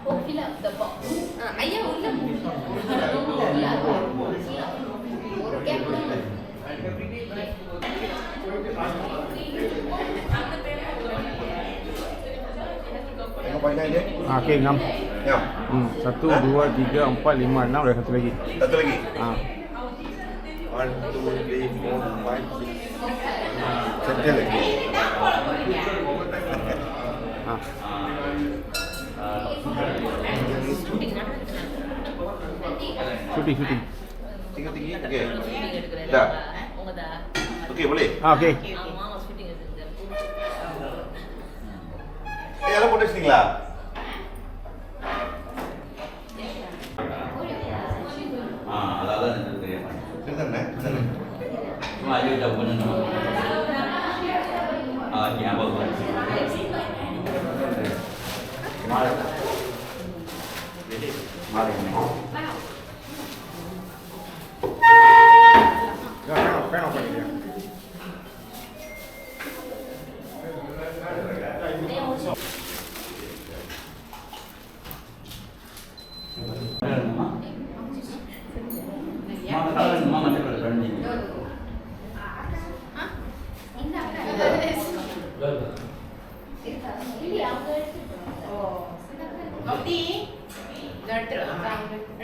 Oh, fill up the box. Ayah ulang. ஒரு gap Okey, 6. Ya. 1, 2, 3, 4, 5, 6 dah satu lagi. Satu lagi. 1, 2, 3, 4, 5, 6. Satu lagi. Shooting. Tinggi. Okey. Dah. Okey, boleh. Okey. எல்லாம் போட்டு வச்சிட்டீங்களா? அதான் தெரியும். சரிதானே? சும்மா Ajay job பண்ணணும். ஞாபகம் மாலை Fan off பண்ணிடுங்க.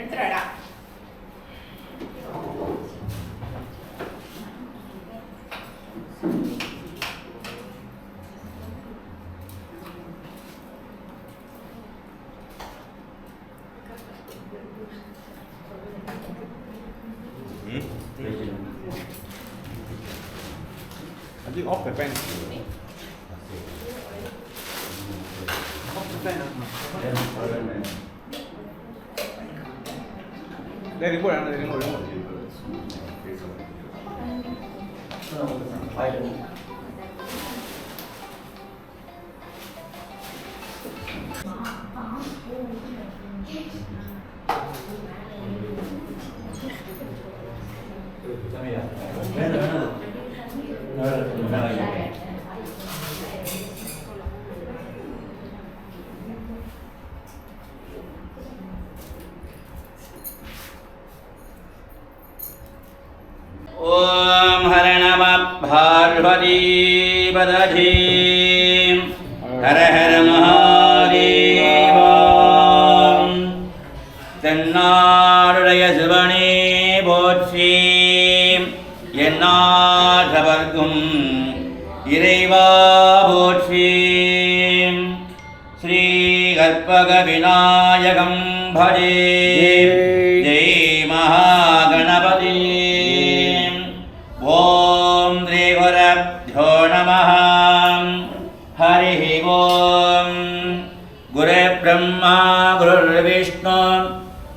எடுத்துடா. Nanti off the fan. Off the fan. Dari remote, ada remote. ஓம் ஹர நம பார்வதி பதஜி ஹர ஹர மகாதேவம் தென்னாடுடைய சிவனே போற்றி எந்நாட்டவர்க்கும் இறைவா போற்றி ஸ்ரீ கற்பக விநாயகம் பஜே ஜெய் மகாகணபதி ஓம் ஸ்ரீ குருப்யோ நமः ஹரிः ஓம் குரு பிரம்மா குரு விஷ்ணு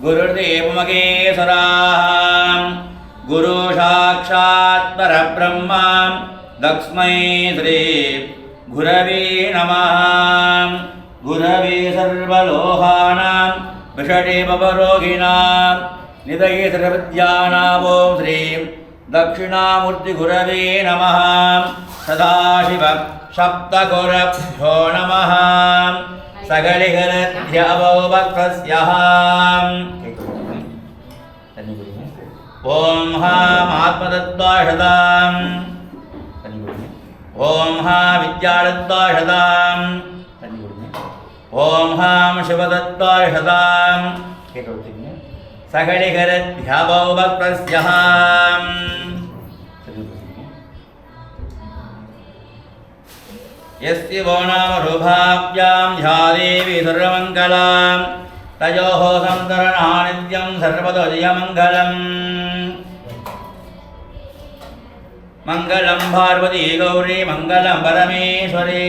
குருதேவ மகேஸ்வரः குரு சாட்சாத் பரபிரம்மா தஸ்மை ஸ்ரீ குரவே நமः குரவே சர்வலோகானாம் விஷடே பவரோகிணாம் நிதயே சர்வவித்யானாம் ஓம் ஸ்ரீ दक्षिणामूर्ति गुरवे नमः सदाशिव सप्तगुरभ्यो नमः सगलिगरध्यावो भक्तस्यः ओम हां आत्मदत्ताशताम् ओम हां विद्यादत्ताशताम् ओम हां शिवदत्ताशताम् सगलिगरध्यावो भक्तस्यः यस्य वो नाम रूपाभ्यां ध्यादेवी सर्वमङ्गलां तयोः सन्तरणानित्यं सर्वतो जयमङ्गलम् मङ्गलं पार्वती गौरी मङ्गलं परमेश्वरी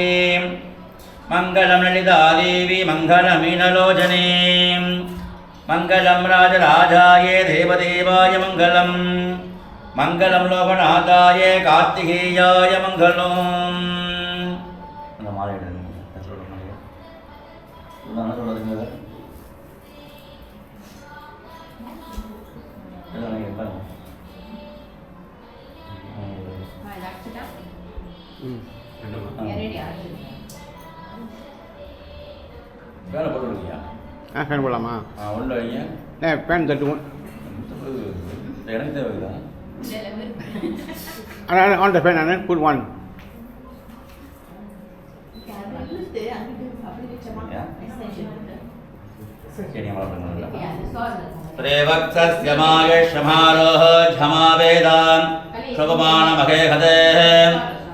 मङ्गलं ललितादेवी मङ्गलमीनलोचने मङ्गलं राजराजाय देवदेवाय मङ्गलम् मङ्गलं लोकनाथाय कार्तिकेयाय मङ्गलम् வேலை போட்டுருக்கீங்க ஃபேன் போடலாமா? உள்ள வைங்க ஃபேன் தட்டுவோம். எனக்கு தேவையில்லை on the fan and put on.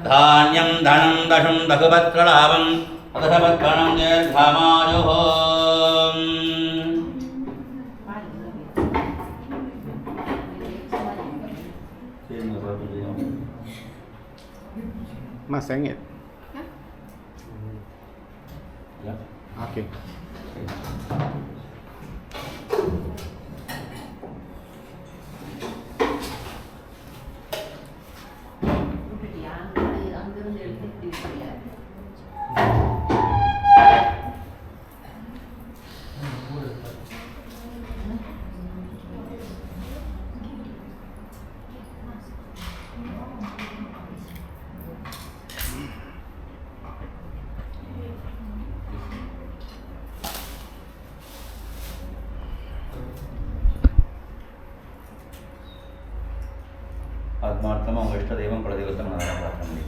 धान्यं धनं दशं दशपत्रलाभं अदशपत्रणं दीर्घमायुः Mas sengit. Okey. आत्मार्थम उंग इष्ट देवं कुलदेवतं प्रार्थना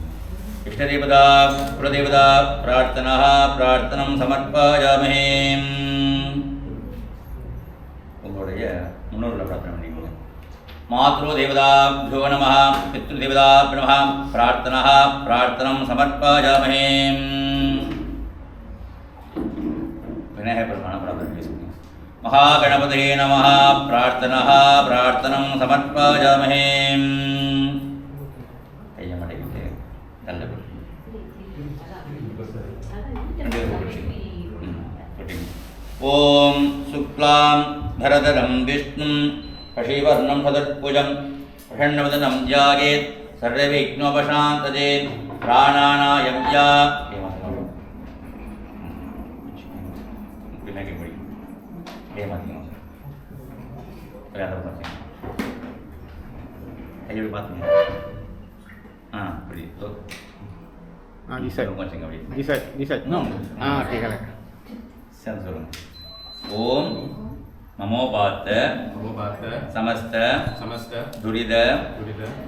इष्ट देवता कुलदेवता प्रार्थना प्रार्थनं समर्पयामहे उंगोடைய முன்னோர்கள प्रार्थना பண்ணிக்கோங்க मातृ देवताभ्यो नमः पितृ देवताभ्यो नमः प्रार्थना प्रार्थनं समर्पयामहे विनय प्रमाण प्रार्थना महागणपतये नमः प्रार्थना प्रार्थनं समर्पयामहे ओम शुक्लां धरधरं विष्णुं शशिवर्णं सदर्भुजं प्रसन्नवदनं ध्यायेत् सर्वविघ्नोपशान्तये प्राणानायम्या This side. No. Okay, correct. ओम ममोपात समस्त दुरिद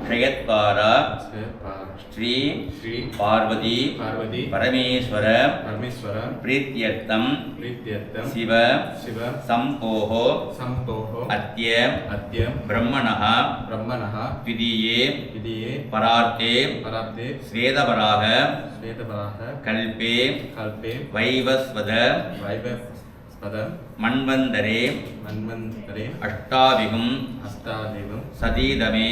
क्षयत्कार श्री पार्वती परमेश्वर प्रीत्यर्थम शिव संपोः अद्य ब्रह्मणः द्वितीये परार्थे श्वेतवराह कल्पे वैवस्वत मन्वन्तरे अष्टाविगं सदीदमे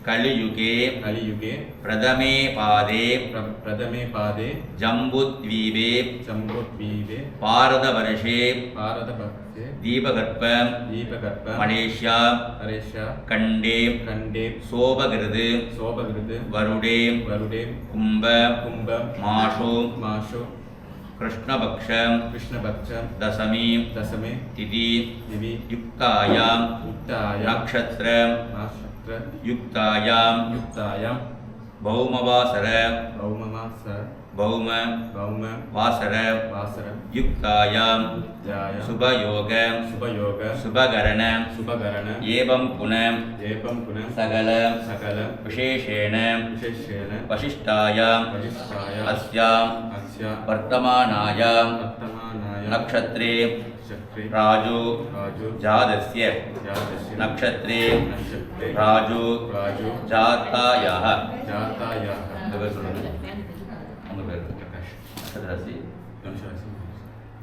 कलियुगे प्रथमे पादे जम्बुद्वीपे भारतवर्षे दीपगर्भ मलेशिया खण्डे शोभकृत् वरुडे कुम्भ मासो कृष्णपक्ष दशमी तिथि युक्तायां नक्षत्र युक्तायां भौमवासर भौम वासर युक्तायां शुभयोग शुभकरण एवं पुनः सकल विशेषेण वशिष्ठायां अस्यां वर्तमानायां नक्षत्रे राजु जातस्य नक्षत्रे राजु जातायाः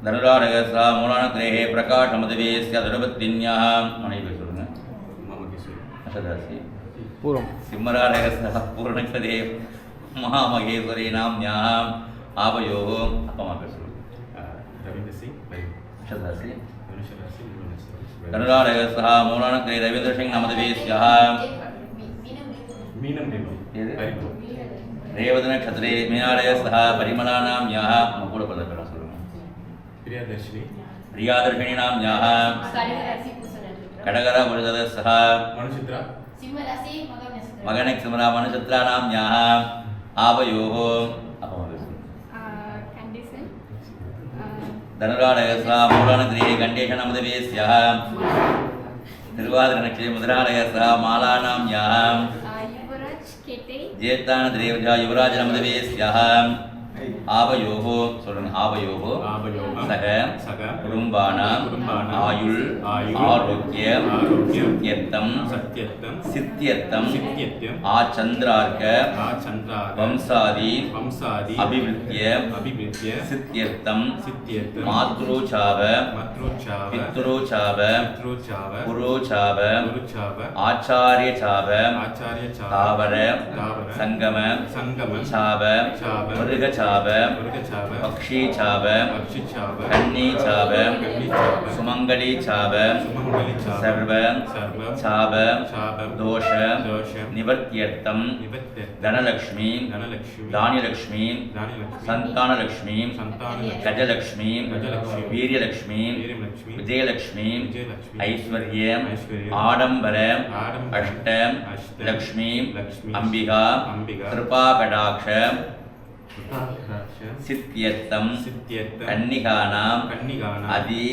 धनुराडगस्सा मूलानग्रहे प्रकाशमदवेस्य दुर्बुद्धिन्याः मणिवेशुरन् पूर्वं सिंहराडगस्सः पूर्णकृते महामहेश्वरी नाम्न्याः आवयोः धनुराडगस्सः मूलानग्रहे रवीन्द्रसिंह नामदेवेस्यः रेवत नक्षत्रे मीनालयस्सः परिमलानाम्याः मुकुटपदकः प्रियादर्शिनी नाम्याः कडगरपुरदस्सः मगनक्षमरा मनुचित्रानाम्याः आवयोः தனுராடகஸ்வா மூலானதிரே கண்டேஷனமுதவேஸ்யः திருவாதிர முதலாடகஸ்வா மாலானாம் யாம் யுவராஜ் கேட்டே ஜேத்தானதிரேவஜா யுவராஜ நமதவேஸ்யः ஆவயோகோ சொல்லுங்க ஆவயோகோ சக குடும்பானாம் ஆயுள் ஆரோக்கியம் சித்தியர்த்தம் ஆச்சந்திரார்க்க வம்சாதி அபிவிருத்திய சித்தியர்த்தம் மாத்ரோச்சாவ பித்ரோச்சாவ புரோச்சாவ ஆச்சாரியச்சாவ தாவர சங்கம சாவ மிருகச்சாவ பக்ஷீச்சாவ கன்னீச்சாவ சுமங்கலீச்சாவ சர்வ சாவ தோஷ நிவர்த்தியர்த்தம் தனலக்ஷ்மி தானியலக்ஷ்மி சந்தானலக்ஷ்மி கஜலக்ஷ்மி வீரியலக்ஷ்மி விஜயலக்ஷ்மி ஐஸ்வர்ய ஆடம்பர அஷ்ட லக்ஷ்மி அம்பிகா கிருபாகடாட்ச சித்தியர்த்தம் கன்னிகானாம் அதி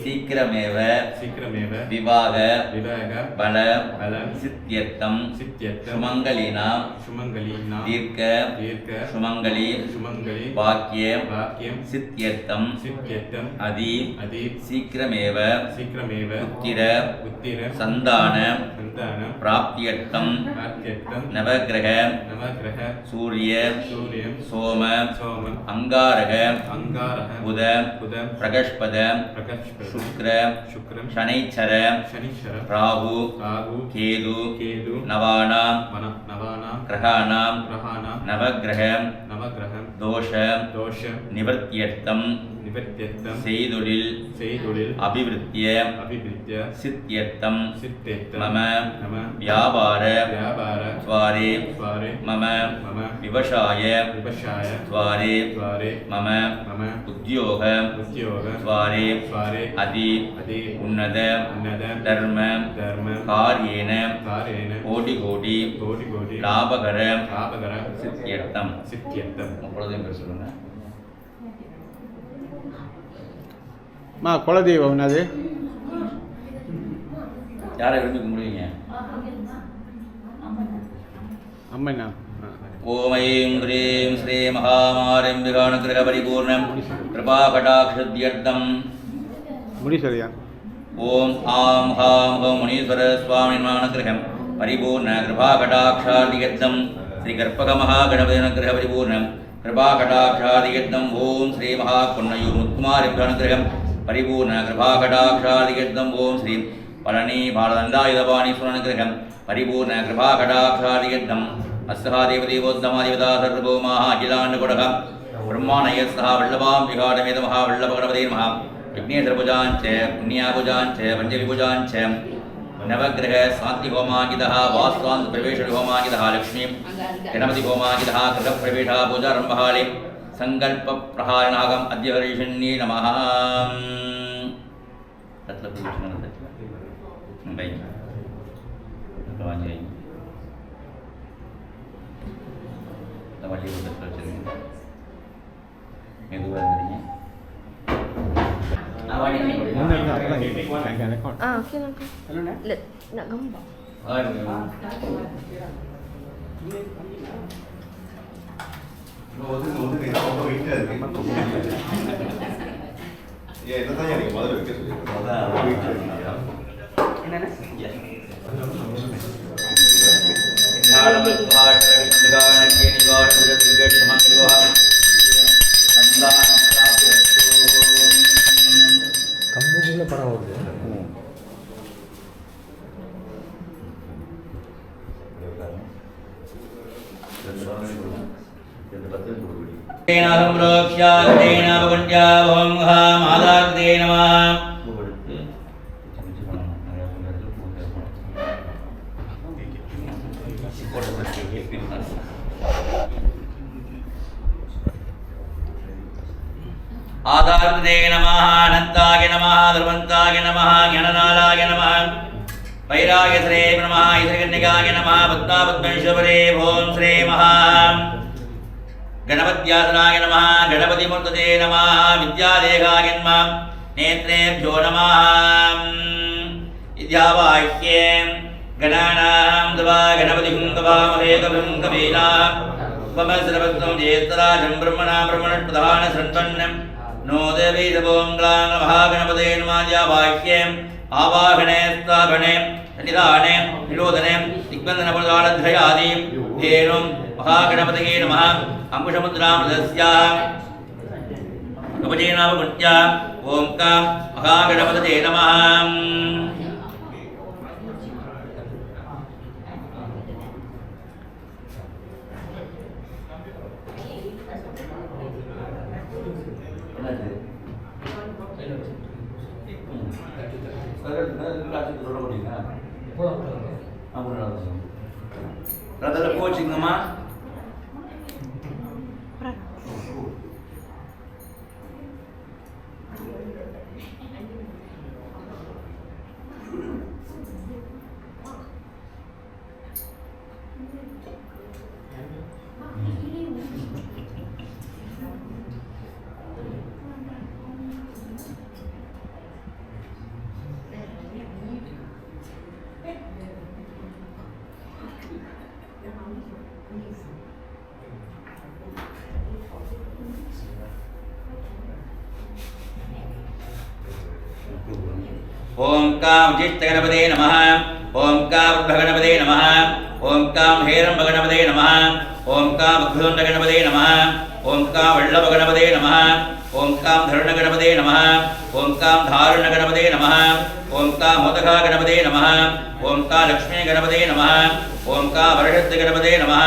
சீக்கிரமேவ விவாக பல சித்தியர்த்தம் சுமங்கலீனாம் தீர்க்க சுமங்கலி வாக்கியம் சித்தியர்த்தம் அதி சீக்கிரமேவ புத்திர சந்தான பிராப்தியர்த்தம் நவக்கிரக சூரிய சோம அங்காரக புத பிரகஸ்பத சுக்ர சனைச்சர ராகு கேது நவானாம் கிரகானாம் நவக்கிரக தோஷ நிவர்த்தியர்த்தம் செய்தொழில் அபிவிருத்திய சித்தியர்த்தம் மம வியாபார துவாரே மம விவசாய துவாரே மம உத்யோக துவாரே அதி உன்னத தர்ம காரியேன கோடி கோடி லாபகர சித்தியர்த்தம் அப்பொழுதும் பேர் சொல்லுங்க. குலதெய்வம் என்னது? யாரை விரும்பி கும்பிடுவீங்க? அம்மனா. ஓம் ஐம் ஹ்ரீம் ஸ்ரீ மகாமாரம்பிகானுகிரக பரிபூர்ணம் கிருபாகடாக்ஷத்யர்த்தம் முனீஸ்வரியா. ஓம் ஆம் ஹாம் ஹம் முனீஸ்வர சுவாமின்மானுகிரகம் பரிபூர்ண கிருபாகடாக்ஷாதியர்த்தம் ஸ்ரீ கற்பக மகாகணபதினுகிரக பரிபூர்ணம் கிருபாகடாக்ஷாதியர்த்தம் ஓம் ஸ்ரீ மகாபுன்னயூர் முத்துமாரம்பிகானுகிரகம் பரிபூர்ண கிருபாகடாக்ஷாதியர்த்தம் ஓம் ஸ்ரீ பழனி பாலதண்டாயுதபாணீஸ்வரனுகிரகம் பரிபூர்ண கிருபாகடாக்ஷாதியர்த்தம் அஸ்தகாதேவதேவோத்தமாதிவதா சர்வபௌமாः அகிலாண்டகுடக பிரம்மாணயஸ்தः வல்லபாம் விகாடமேதமः வல்லபகணபதேர்மः விக்னேஸ்வரபூஜாஞ்ச புண்ணியாபூஜாஞ்ச பஞ்சவிபூஜாஞ்ச நவக்கிரக சாந்தி ஹோமாகிதः வாஸ்வாந்த் பிரவேஷ ஹோமாகிதः லக்ஷ்மீ கணபதி ஹோமாகிதः கிருஹப்பிரவேஷா பூஜாரம்பகாலே சங்கல்ப பிரஹாரணாகம் அத்ய ஹரிஷண்யே நமः. தத்ல பூஜன தத்ல பை வாங்கி வண்டி தத்ல வச்சிருக்கீங்க. மெதுவாக இருந்தீங்க. nak gambar. கம்புக்குள்ள படம் வருது. आधारते नमः अनंताय नमः ध्रुवंताय नमः ज्ञाननालाय नमः वैराग्यश्रे नमः ईश्वरकन्यकाय नमः पद्मापद्मेश्वरे ओम श्री महा गणपत्यासनाय नमः गणपतिमूर्तये नमः विद्यादेहाय नमः नेत्रेभ्यो नमः विद्यावाक्ये गणानां दवा गणपतिं दवामहे कविं कवीना उपमस्रवत्तं ज्येष्ठराजं ब्रह्मणा ब्रह्मणप्रधान सन्पन्नं नो देवी देवों ग्लां महागणपते नमः विद्यावाक्ये आवाहने स्थापने निदाने निरोधने दिग्बन्धनप्रदानध्रयादि धेनुं महागणपतये नमः अंकुशमुद्रामृतस्या कवचेनावकुट्या ओंका महागणपतये नमः Rada coaching nama ओम काम जिष्ट गणपते नमः ओम काम गणपते नमः ओम काम हेरंब गणपते नमः ओम काम भुजंड गणपते नमः ओम काम वल्लभ गणपते नमः ओम काम धरण गणपते नमः ओम काम धारण गणपते नमः ओम काम मोदका गणपते नमः ओम काम लक्ष्मी गणपते नमः ओम काम वरषद् गणपते नमः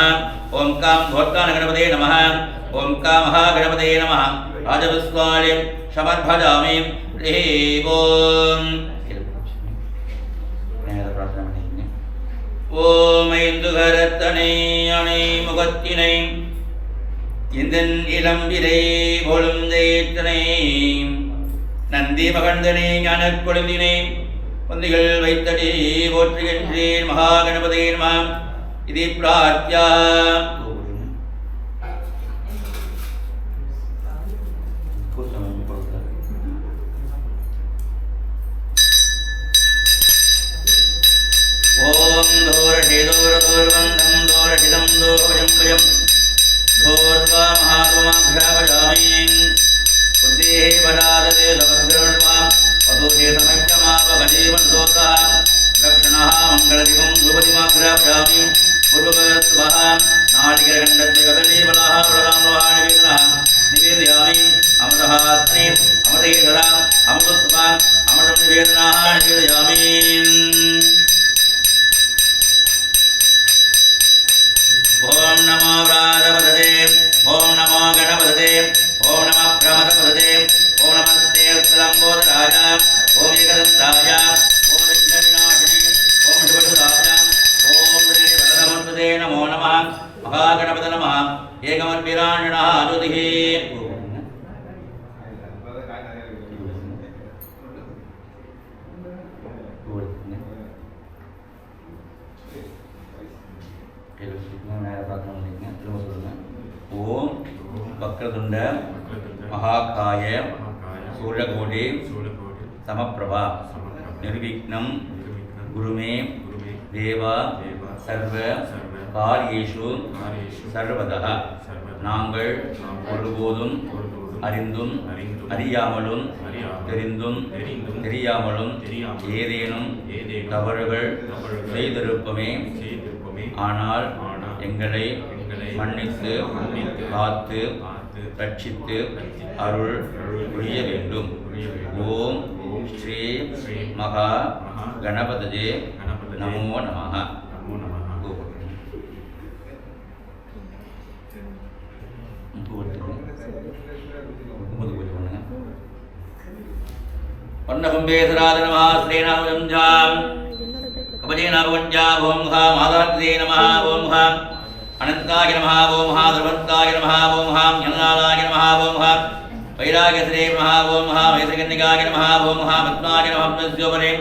ओम काम धोत्तान गणपते नमः ओम काम महागणपते नमः राजविस्वालिं समर्पयामि ओम ஓம் ஐந்துகரத்தனை அணை முகத்தினை இந்தன் இளம்பிரை பொழுந்தேற்றனை நந்தி மகந்தனை ஞானக் கொழுந்தினை பொந்திகள் வைத்தடி போற்றுகின்றேன் மகாகணபதே நம இது பிரார்த்தியா ओम धोरषे दोरदोर्वन्दं दोरषिदं दोभजं धोर्वा महात्माघ्रापजामि बुद्धेः वरादते सभद्रण्वां वधूहे समक्षमापगजीवनसोतः लक्षणः मङ्गलदिवं धूपदिमाघ्रापजामि पूर्वभगवत्सुभः नारिकेलखण्डस्य कदलीफलाः प्रदाम्रवाणि वेदनः निवेदयामि अमृतहात्ने अमृतेश्वराम् अमृतोत्तमाम् अमृतं निवेदनाः निवेदयामि ओम नमो व्राजपदते ओम नमो गणपदते ओम नमः प्रमदपदते ओम नमस्ते लंबोदराय ओम एकदन्ताय ओम विघ्नविनाशिने ओम शुभसुदाय ओम श्री भगवते नमो नमः महागणपते नमः एकमर्पिराणः ज्योतिः ओम वक्रतुंड महाकाय सूर्यकोटि समप्रभा निर्विघ्नं गुरुमे देव सर्व कार्येषु सर्वतः நாங்கள் ஒருபோதும் அறிந்தும் அறியாமலும் தெரிந்தும் தெரியாமலும் ஏதேனும் தவறுகள் செய்திருப்போமே ஆனால் எங்களை மன்னித்து காத்து ரட்சித்து அருள் புரிய வேண்டும். ஓம் ஸ்ரீ மகா கணபதஜே நமோ நமः. पन्नकुम्भेश्वराय श्रीनाथं कवचेनावज्ञा ओं हा मादात्रे नमः ओं हा अनंताय नमः ओं हा ध्रुवंताय नमः ओं हा ज्ञानालाय नमः ओं हा वैराग्यश्री नमः ओं हा वैश्रकन्निकाय नमः ओं हा पद्माय नमः पद्मस्योपरे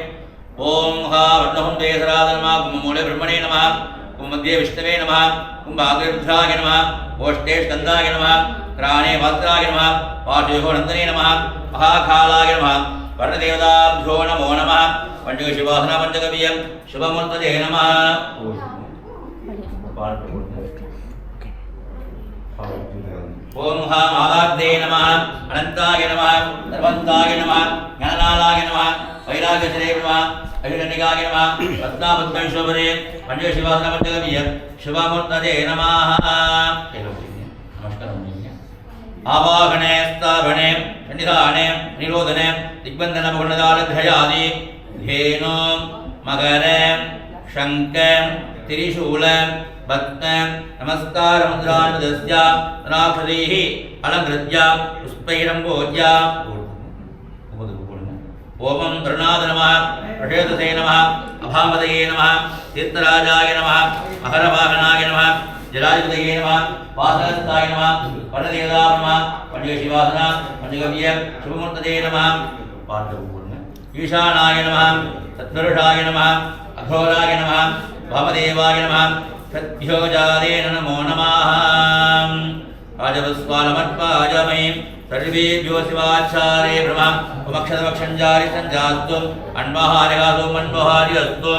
ओं हा पन्नकुम्भेश्वराय नमः कुम्भमूले ब्रह्मणे नमः कुम्भमध्ये विष्णवे नमः कुम्भाग्रभ्राय नमः ओष्ठे स्कन्दाय नमः क्राणे वस्त्राय नमः पार्श्वयोः नन्दने नमः महाकालाय नमः वर्णदेवताभ्यो नमो नमः पञ्चशिवासना पञ्चगव्यं शुभमूर्तये नमः ओम महामादाब्दे नमः अनंताय नमः सर्वंताय नमः ज्ञानालाय नमः वैराग्यश्रे नमः अहिरण्यकाय नमः पद्मापद्मशोभरे पञ्चशिवासना पञ्चगव्यं शुभमूर्तये नमः नमस्कारं आवाहने स्थापने सन्निधाने निरोधने दिग्बन्धन पूर्णदालध्रयादि धेनु मकर शंख त्रिशूल भक्त नमस्कार मुद्रान्वितस्य नाक्षदैः अलङ्कृत्य पुष्पैरम्भोज्य ओम तरुणाद नमः प्रषेदसे नमः अभामदये नमः तीर्थराजाय नमः अहरवाहनाय नमः जलाधिपतये नमः वासनस्थाय नमः वर्णदेवताय नमः पञ्चशिवासना पञ्चगव्य शुभमूर्तये नमः ईशानाय नमः सत्पुरुषाय नमः अघोराय नमः वामदेवाय नमः सद्भ्योजादेन नमो नमः राजवस्वालमर्पाजमे सर्वेभ्यो शिवाचार्ये ब्रह्म उमक्षदमक्षञ्जारि सञ्जास्तु अन्वहारिहासो मन्वहारिहस्तु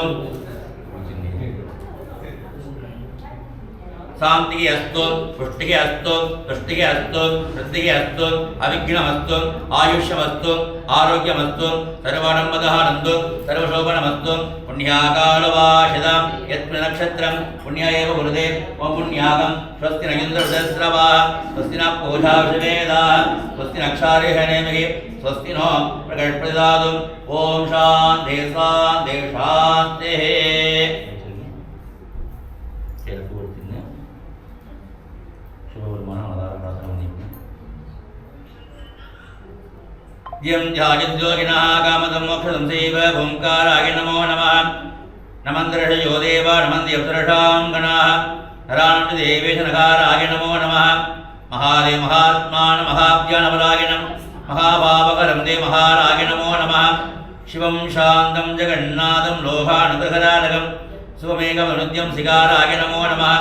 शांति अस्तु पुष्टि अस्तु तुष्टि अस्तु वृद्धि अस्तु अविघ्नमस्तु आयुष्यमस्तु आरोग्यमस्तु सर्वानंदहानंदु सर्वशोभनमस्तु पुण्याकालवाशिदं यत् नक्षत्रं पुण्य एव गुरुदे ओम पुण्यागं स्वस्ति न इन्द्रवृतस्रवा स्वस्ति न पूजा विषवेदाः स्वस्ति न क्षारिहनेमिहि स्वस्ति नो प्रकटप्रदातु ओम शान्ति शान्ति शान्तिः यं ध्यायद्योगिनः कामदं मोक्षदं सैव ओंकाराय नमो नमः नमन्द्रषयो देव नमन्त्यप्सरषां गणाः नराणां च देवेश नकाराय नमो नमः महादेव महात्मान महाज्ञानबलाय महाभावकरं दे महाराय नमो नमः शिवं शान्तं जगन्नाथं लोभानुग्रहरालकं सुमेकमनुद्यं सिकाराय नमो नमः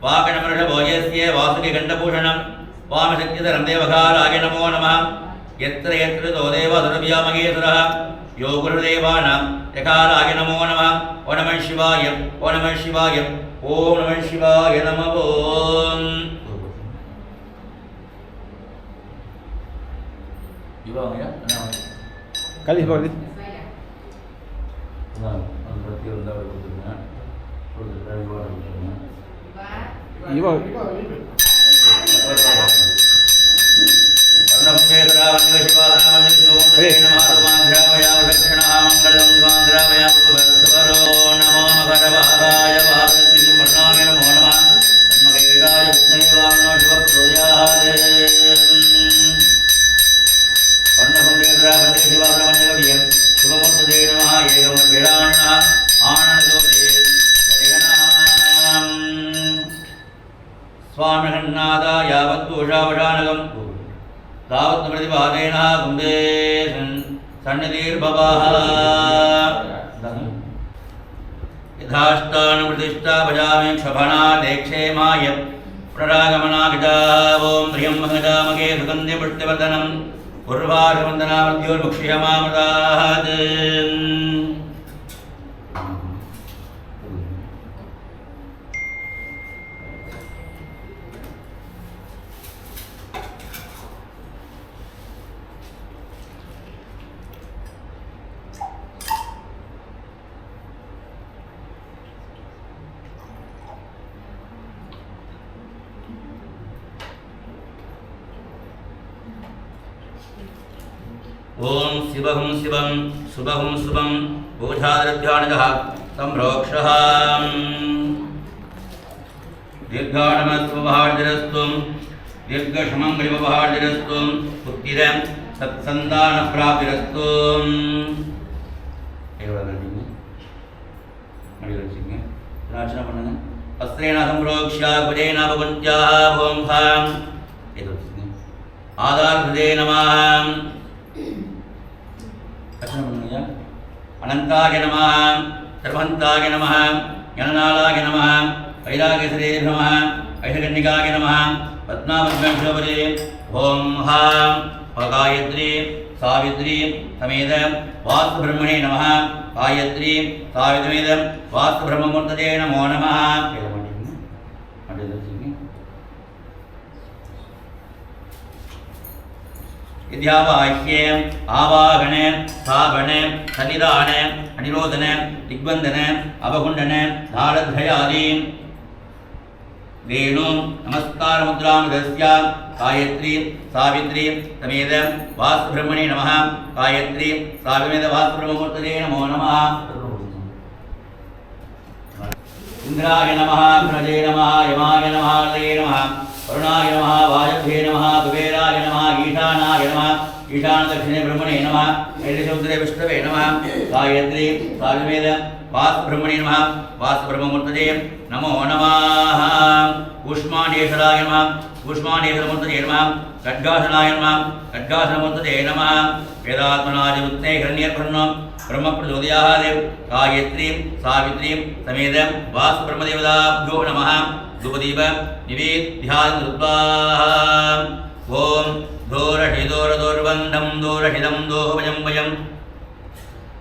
वाकणमृषभोजस्य वासुकि गण्डभूषणं वामशक्तिधरं देवकाराय नमो नमः यत्र यत्र तो देवसुरभ्यामगेसुरः यो गुरुदेवानां यकाराय नमो नमः ओ नमः शिवाय ओ नमः शिवाय ओम नमः शिवाय नमः ओम शिवाय Kali seperti Ibu स्वामिहन्नादा यावद्दोषावशानकं तावत् प्रतिपादेन कुम्भे सन्निधिर्भवः यथाष्टान प्रतिष्ठा भजामि क्षभणादे क्षेमाय पुनरागमनागता ओम ह्रियं महदामगे सुगन्धे पुष्टिवर्धनं पूर्वार्धवन्दनामद्योर्मुक्ष्यमामृतात् ओम शिवहं शिवं शुभहं शुभं पूजाद्रव्याणजः संप्रोक्षः दीर्घाणमस्वभार्जरस्तु दीर्घशमङ्गलिवभार्जरस्तु पुत्तिरं सत्सन्तानप्राप्तिरस्तु रचना பண்ணுங்க अस्त्रेण संप्रोक्ष्य कुजेन भवन्त्याः ओम भां आधारकृते नमः रचना பண்ணுங்க अनंताय नमः सर्वंताय नमः ज्ञानालाय नमः वैरागेश्वरे नमः ऐषकन्निकाय नमः पद्मावद्भ्योपरि ओम हां गायत्री सावित्री समेत वास्तुब्रह्मणे नमः गायत्री सावित्री समेत वास्तुब्रह्ममूर्तये नमो नमः विद्यावाह्ये आवाहन स्थापन सन्निधान अनिरोधन दिग्बंधन अवगुंडन धारध्यादि वेणु नमस्कार मुद्रामदस्य गायत्री सावित्री समेत वास्तुब्रह्मणे नमः गायत्री सावित्री वास्तुब्रह्ममूर्तये नमो नमः इंद्राय नमः प्रजे नमः यमाय नमः लये नमः वरुणाय नमः वायव्ये नमः कुबेराय नमः ईशानाय नमः ईशान दक्षिणे ब्रह्मणे नमः नैऋत्ये विष्णवे नमः गायत्री साविवेद वास्तुब्रह्मणे नमः वास्तुब्रह्ममूर्तये नमो नमः ऊष्माण्डेश्वराय नमः ऊष्माण्डेश्वरमूर्तये नमः खड्गासनाय नमः खड्गासनमूर्तये नमः वेदात्मनाय उत्ते हिरण्यर्पणं ब्रह्मप्रचोदयादेव गायत्री सावित्री समेत वास्तुब्रह्मदेवताभ्यो नमः धूपदीप निवेद्यान्कृत्वा ओम धूरहिदोरदोर्बन्धं धूरहिदं दोहभजं वयं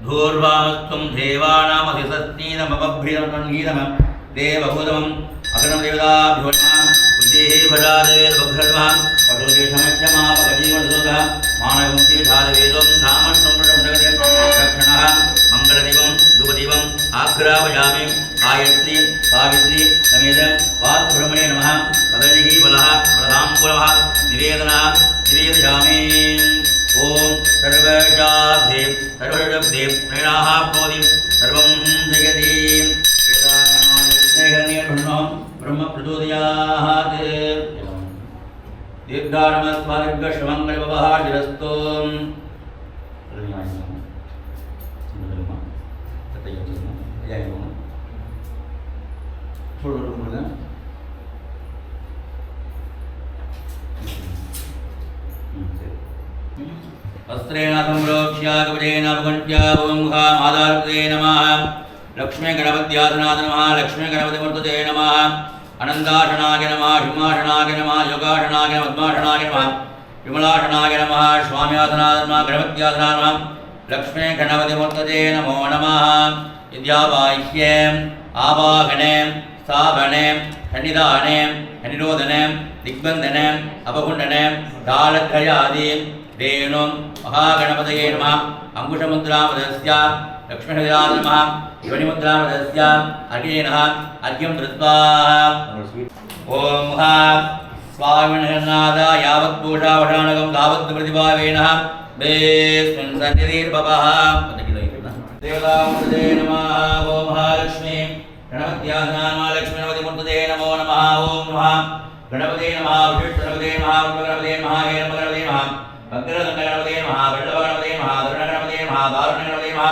धूर्वामस्त्वं देवानामधिसत्नीदमभ्रिदमं देवभूतमं अग्रम देवताभ्यो नमः बुद्धिः भजादेवभद्रमः पटुदेशमक्षमापकजीवनदोतः मानवमुक्तिधारवेदं धामश्रमणं रक्षणः मङ्गलदीपं धूपदीपम् आग्रावयामि गायत्री सावित्री समेत वास्तुब्रह्मणे नमः पतञ्जलि बलः प्रधाम्बुलः निवेदनः निवेदयामि ओम सर्वशाब्दे सर्वशब्दे प्रेरणाः प्रोदिं सर्वं जगति वेदानां ब्रह्म प्रचोदयात् दीर्घानमस्वादिर्घश्रमङ्गलवहार्जिरस्तो वस्त्रेण संप्रोक्ष्य कवचेन अवगण्य ओंघामादार्ते नमः लक्ष्मी गणपत्यासनाथ नमः लक्ष्मी गणपतिमूर्तये नमः अनन्ताशनाय नमः शुमाशनाय नमः योगाशनाय पद्माशनाय नमः विमलाशनाय नमः स्वाम्यासनाय नमः गणपत्यासनाय नमः लक्ष्मी गणपतिमूर्तये नमो नमः विद्यावाह्ये आवाहन स्थापन सन्निधान अनिरोधन दिग्बंधन अपगुंडन दालत्रयादि वेणु महागणपतये नमः अंकुशमुद्रामदस्य लक्ष्मीहृदयाय नमः योनिमुद्रामदस्य अर्घ्येनः अर्घ्यं धृत्वा ओम स्वामिनः यावत्पूषावशानकं तावत् प्रतिभावेनः वेस्मिन् सन्निधिर्भवः देवतामूर्तये नमः ओम महालक्ष्मी गणपत्यासनाय लक्ष्मीपतिमूर्तये नमो नमः ओम नमः गणपते नमः विशिष्टगणपते नमः गणपते नमः हेमगणपते नमः भद्रगणपते नमः वल्लभगणपते नमः धरणगणपते नमः दारुणगणपते नमः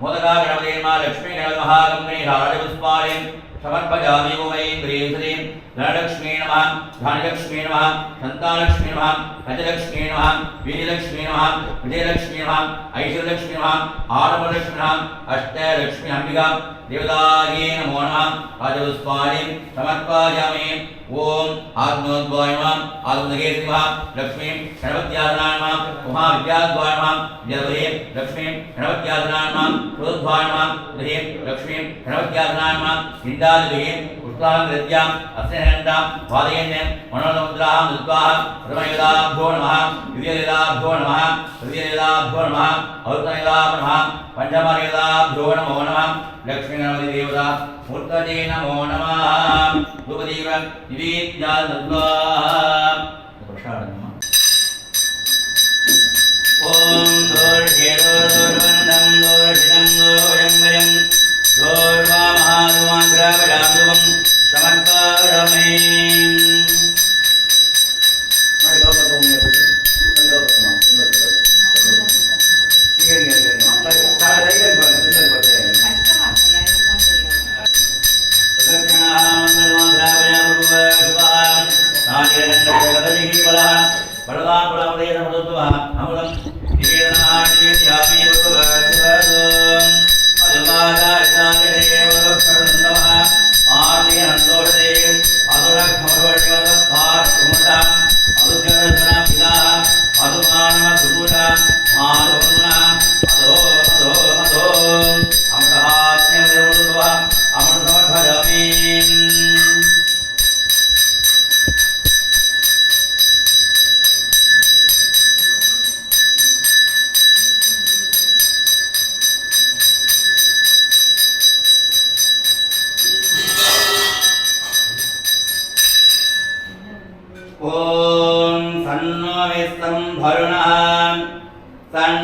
मोदकागणपते नमः लक्ष्मीगणपते नमः गम्भीराजपुष्पाणिं समर्पयामि उमैन्द्रीं श्रीं धनलक्ष्मी नमः धान्यलक्ष्मी नमः सन्तानलक्ष्मी नमः गजलक्ष्मी नमः वीरलक्ष्मी नमः विजयलक्ष्मी नमः ऐश्वर्यलक्ष्मी नमः आडम्बरलक्ष्मी नमः अष्टलक्ष्मी अंबिका देवतायै नमो नमः राजपुष्पाणिं समर्पयामि ओम आत्मोद्भवाय नमः आत्मदगे नमः लक्ष्मी गणपत्यासनाय नमः महाविद्याद्वाय नमः विद्याधरे लक्ष्मी गणपत्यासनाय नमः क्रोधद्वाय नमः ह्रीं लक्ष्मी गणपत्यासनाय नमः इंदादिभिः पुष्पाङ्गृत्याम् अस्नेहन्तां वादयन् मनोरमुद्राः मृत्वाः प्रथमवेदाभ्यो नमः द्वितीयवेदाभ्यो नमः तृतीयवेदाभ्यो नमः औतनवेदाभ्यो नमः पंचमवेदाभ्यो नमो नमः लक्ष्मी गणपति देवता मूर्तये नमो नमः धूपदीप निवेद्यान्कृत्वा प्रसादम् ओम दोर्षेदोर्बन्धं दोर्षितं दोर्भयं दोर्वामहाधुमाग्रावयामधुमं समर्पयामि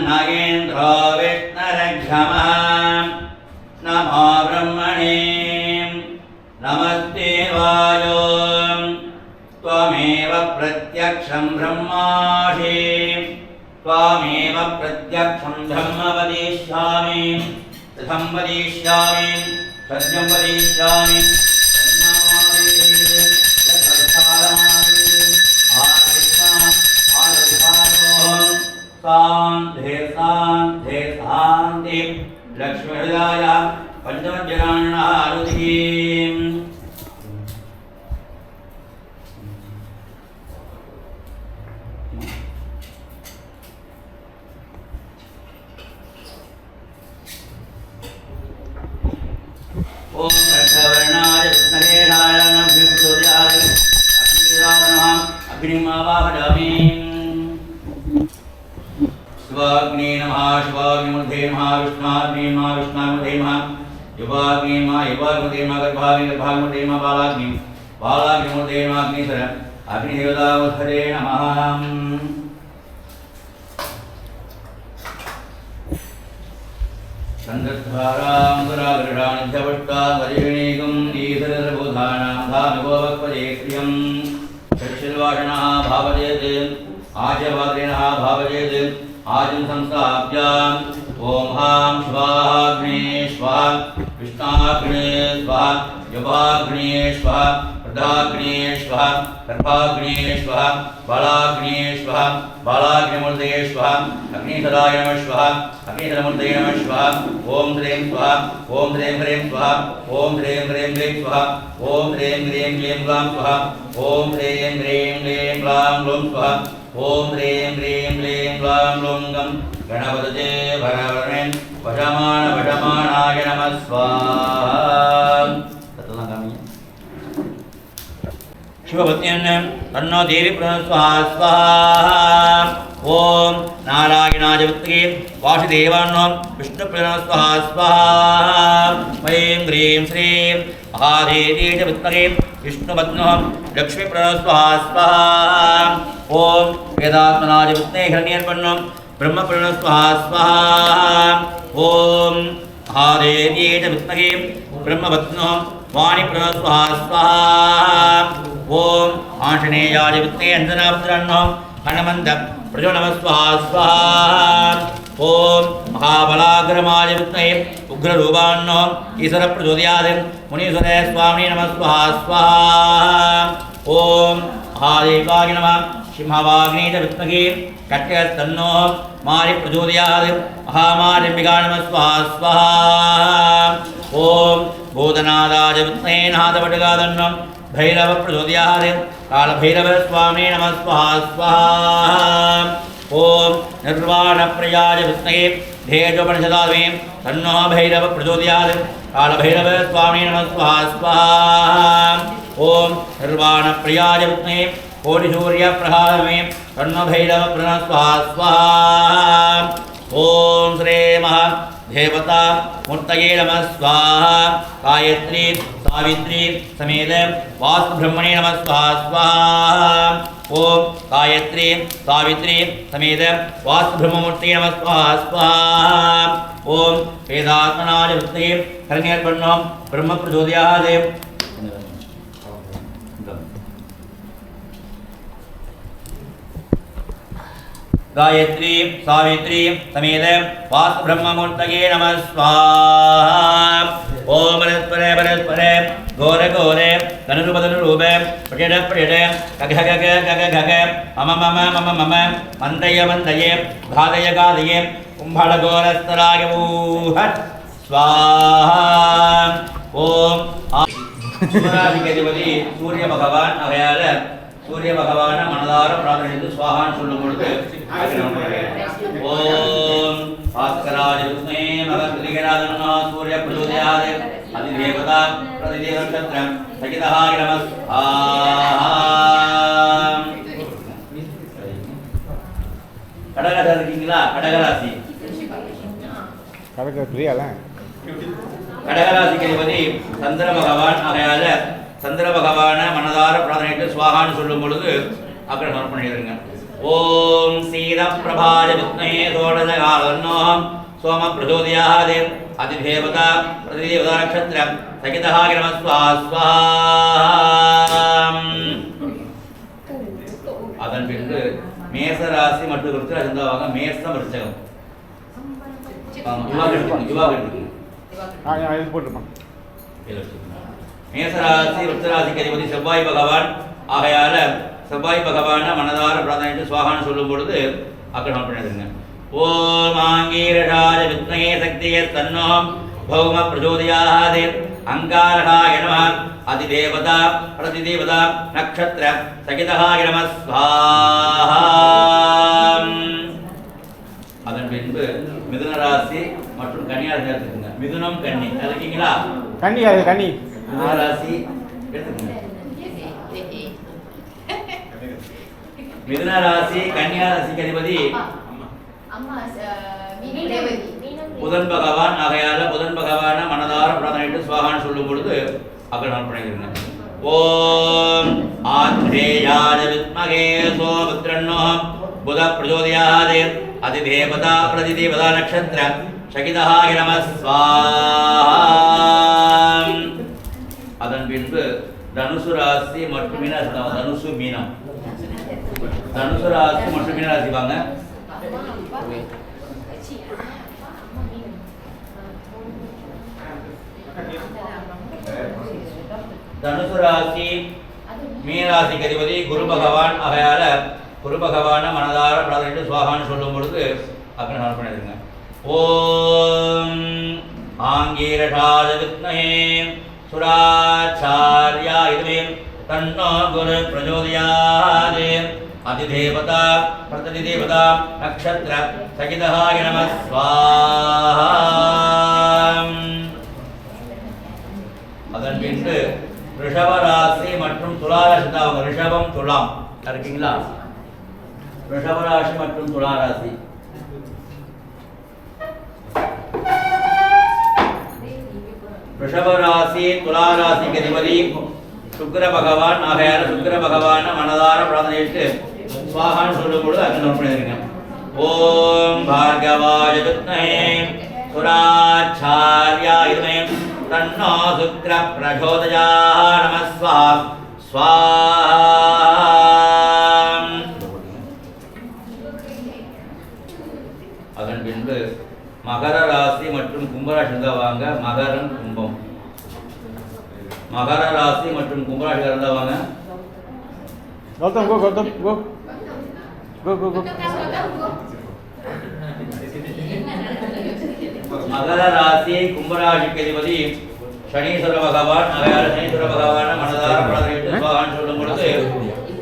नागेन्द्रो विष्णुरक्षमः नमो ब्रह्मणे नमस्ते वायो त्वमेव प्रत्यक्षं ब्रह्मासि त्वमेव प्रत्यक्षं धर्म वदिष्यामि तथं वदिष्यामि सत्यं वदिष्यामि शांति शांति शांति लक्ष्मी हृदय पंचमज्ञानारुधि ओम रक्षवर्णाय विष्णुहेराय नमः अग्निमावाहयामि शिवाग्नि नमः शिवाग्निमूर्धे नमः विष्णाग्नि नमः विष्णाग्निमूर्धे नमः युवाग्नि नमः युवाग्निमूर्धे नमः गर्भाग्नि गर्भाग्निमूर्धे नमः बालाग्नि बालाग्निमूर्धे नमः अग्निसर अग्निदेवतामूर्धे नमः चन्द्रद्वारां दुरागृहानिध्यवष्टां वरिणीगं ईश्वरबोधानां धानुगोवक्पदे श्रियं षड्शिल्वाषणः भावयेत् आजवाग्रिणः भावयेत् आजं संस्थाप्याम् ॐ हां स्वाहाग्ने स्वाहा कृष्णाग्ने स्वाहा युवाग्ने स्वाहा प्रदाग्ने स्वाहा गर्भाग्ने स्वाहा बालाग्ने स्वाहा बालाग्निमूर्धे स्वाहा अग्निसराय नमः स्वाहा अग्निसरमूर्धे नमः स्वाहा ॐ ह्रीं स्वाहा ॐ ह्रीं ह्रीं स्वाहा ॐ ह्रीं ह्रीं ह्रीं स्वाहा ॐ ह्रीं ह्रीं क्लीं ग्लां स्वाहा ॐ ह्रीं ह्रीं क्लीं ग्लां ग्लूं स्वाहा ॐ ह्रीं ह्रीं क्लीं ग्लां ग्लूं गं गणपतये वरवरणे वशमानाय नमः स्वाहा शिवपत्न्यन् तन्नो देवी प्रणस्वाहा स्वाहा ओम नारायणाय विद्महे वासुदेवाय विष्णुप्रणस्वाहा स्वाहा ऐं ह्रीं श्रीं महादेवी च विद्महे विष्णुपत्न्यां लक्ष्मीप्रणस्वाहा स्वाहा ओम वेदात्मनाय विद्महे हिरण्यवर्णं ब्रह्मप्रणस्वाहा स्वाहा ओम महादेवी च विद्महे ब्रह्मपत्न्यां वाणीप्रणस्वाहा स्वाहा ओम आंजनेयाय विद्महे अंजनापुत्रान्नं हनुमन्त प्रचोदनमस्वाहा स्वाहा ओम महाबलाग्रमाय विद्महे उग्ररूपान्नं ईश्वरप्रचोदयात् मुनीश्वराय स्वामिने नमः स्वाहा स्वाहा ओम महादेवाय नमः सिंहवाग्ने च विद्महे कट्यस्तन्नो मारिप्रचोदयात् महामारिम्बिकाय नमः स्वाहा स्वाहा ओम भूतनादाय विद्महे नादवटगादन्नं भैरव प्रचोदयात् कालभैरव स्वामिने नमः स्वाहा स्वाहा ओम निर्वाणप्रियाय विद्महे धेजोपनिषदाद्वे तन्नो भैरव प्रचोदयात् कालभैरव स्वामिने नमः स्वाहा स्वाहा ओम निर्वाणप्रियाय विद्महे कोटिसूर्यप्रभावे तन्नो भैरव प्रणः स्वाहा स्वाहा ओम श्री महा देवता मूर्तये नमः स्वाहा गायत्री सावित्री समेत वास्तु ब्रह्मणे नमः स्वाहा स्वाहा ओम गायत्री सावित्री समेत वास्तु ब्रह्ममूर्तये नमः स्वाहा स्वाहा ओम वेदात्मनाय विद्महे हिरण्यवर्णं ब्रह्मप्रचोदयात् गायत्री सावित्री समेत वास्तु ब्रह्ममूर्तये नमः स्वाहा ओम परस्परे परस्परे घोरे घोरे धनुरूप धनुरूप प्रजड प्रजड गग गग गग गग मम मम मम मम मन्दय मन्दये घादय घादये कुम्भलघोरस्तराय मूहत् स्वाहा ओम सूर्याधिपति सूर्य भगवान अवयाल सूर्य भगवान मनदार प्रार्थने स्वाहा சொல்லும் பொழுது ओम भास्कराय विद्महे मगधलिगराय नमः सूर्य प्रचोदयात् अधिदेवता प्रतिदेव नक्षत्र सहिताय नमः கடகராசி இருக்கீங்களா கடகராசி கடக பிரியால கடகராசிக்கு அதிபதி சந்திர பகவான் ஆகையால சந்திர பகவான மனதார பிரார்த்தனைக்கு சுவாகான்னு சொல்லும் பொழுது அக்கறை சமர்ப்பணம் பண்ணிடுங்க ஓம் சீதப்பிரபாய வித்மஹே சோடசகாலன்னோ சோம பிரச்சோதயாத் அதிதேவதா பிரதிதேவதா நக்ஷத்ரம் சகிதஹ நமஸ்வாஸ்வாம். அதன் பின்பு மேசராசி மற்றும் விருச்சிக இருந்தாங்க. மேசம் விருச்சகம் போட்டுருப்பான். மேசராசி விருச்சராசிக்கு அதிபதி செவ்வாய் பகவான். ஆகையால செவ்வாய் பகவான மனதார பிரார்த்தனை சுவாகான்னு சொல்லும் பொழுது ஆக்கிரமணம் பண்ணிடுங்க. ஓம் ஆங்கீரஷாய வித்மஹே சக்தியே தன்னோ பௌம பிரச்சோதயாத் அங்காரகாய நமः அதிதேவதா பிரதிதேவதா நக்ஷத்ர சகிதஹாய நமः ஸ்வாஹா. அதன் பின்பு மிதுன ராசி மற்றும் கன்னியா ராசி எடுத்துக்கோங்க. மிதுனம் கன்னி இருக்கீங்களா? கன்னி அது கன்னி. மிதுன ராசி எடுத்துக்கோங்க. மிதுன ராசி கன்னியா ராசிக்கு அதிபதி புதன் பகவான். ஆகையால புதன் பகவான மனதார பிரார்த்தனை சுவாகான்னு சொல்லும் பொழுது அக்கறம் பண்ணிக்கிறேங்க. ஓம் ஆத்ரேயாய வித்மஹே சோபுத்ரன்னோ புத பிரச்சோதயாத் அதிதேவதா பிரதிதேவதா நக்ஷத்ர சகிதஹாய நமः ஸ்வாஹா. அதன் பின்பு தனுசு ராசி மற்றும் மீன தனுசு மீனம். தனுசு ராசி மற்றும் மீன ராசி வாங்க. தனுசு ராசி மீனராசிக்கு அதிபதி குரு பகவான். ஆகையால குரு பகவான மனதார பிரார்த்தனை சுவாகான்னு சொல்லும் பொழுது அக்கறம் பண்ணிடுங்க. ஓம் ஆங்கீரஷாய வித்மஹே சுராச்சார்யாய தன்னோ குரு பிரச்சோதயாத் அதிதேவதா பிரதிதேவதா நக்ஷத்ர சகிதஹாய நமः ஸ்வாஹா. அதன் பின்பு ரிஷப ராசி மற்றும் துலா ராசி தான். ரிஷபம் துலாம் இருக்கீங்களா? ரிஷப ராசி மற்றும் துலா ராசி. ரிஷப ராசி துலா ராசிக்கு அதிபதி சுக்கிர பகவான். ஆகையால சுக்கிர பகவான மனதார பிரார்த்தனையிட்டு சுவாகான்னு சொல்லும் பொழுது அர்த்தம் பண்ணிருங்க. ஓம் பார்கவாய வித்மஹே சுராச்சார்யாய தன்னோ சுக்கிர பிரச்சோதயாத் நமः ஸ்வாஹா. அதன் பின்பு மகர ராசி மற்றும் கும்பராசி வாங்க. மகரம் கும்பம். மகர ராசி மற்றும் கும்பராசி இருந்தாங்க. கௌதம் கோ கௌதம் கோ கோ கோ கோ. மகர ராசி கும்பராசிக்கு அதிபதி சனீஸ்வர பகவான். ஆகையால சனீஸ்வர பகவான மனதார பிரார்த்தனை சுவாகான்னு சொல்லும் பொழுது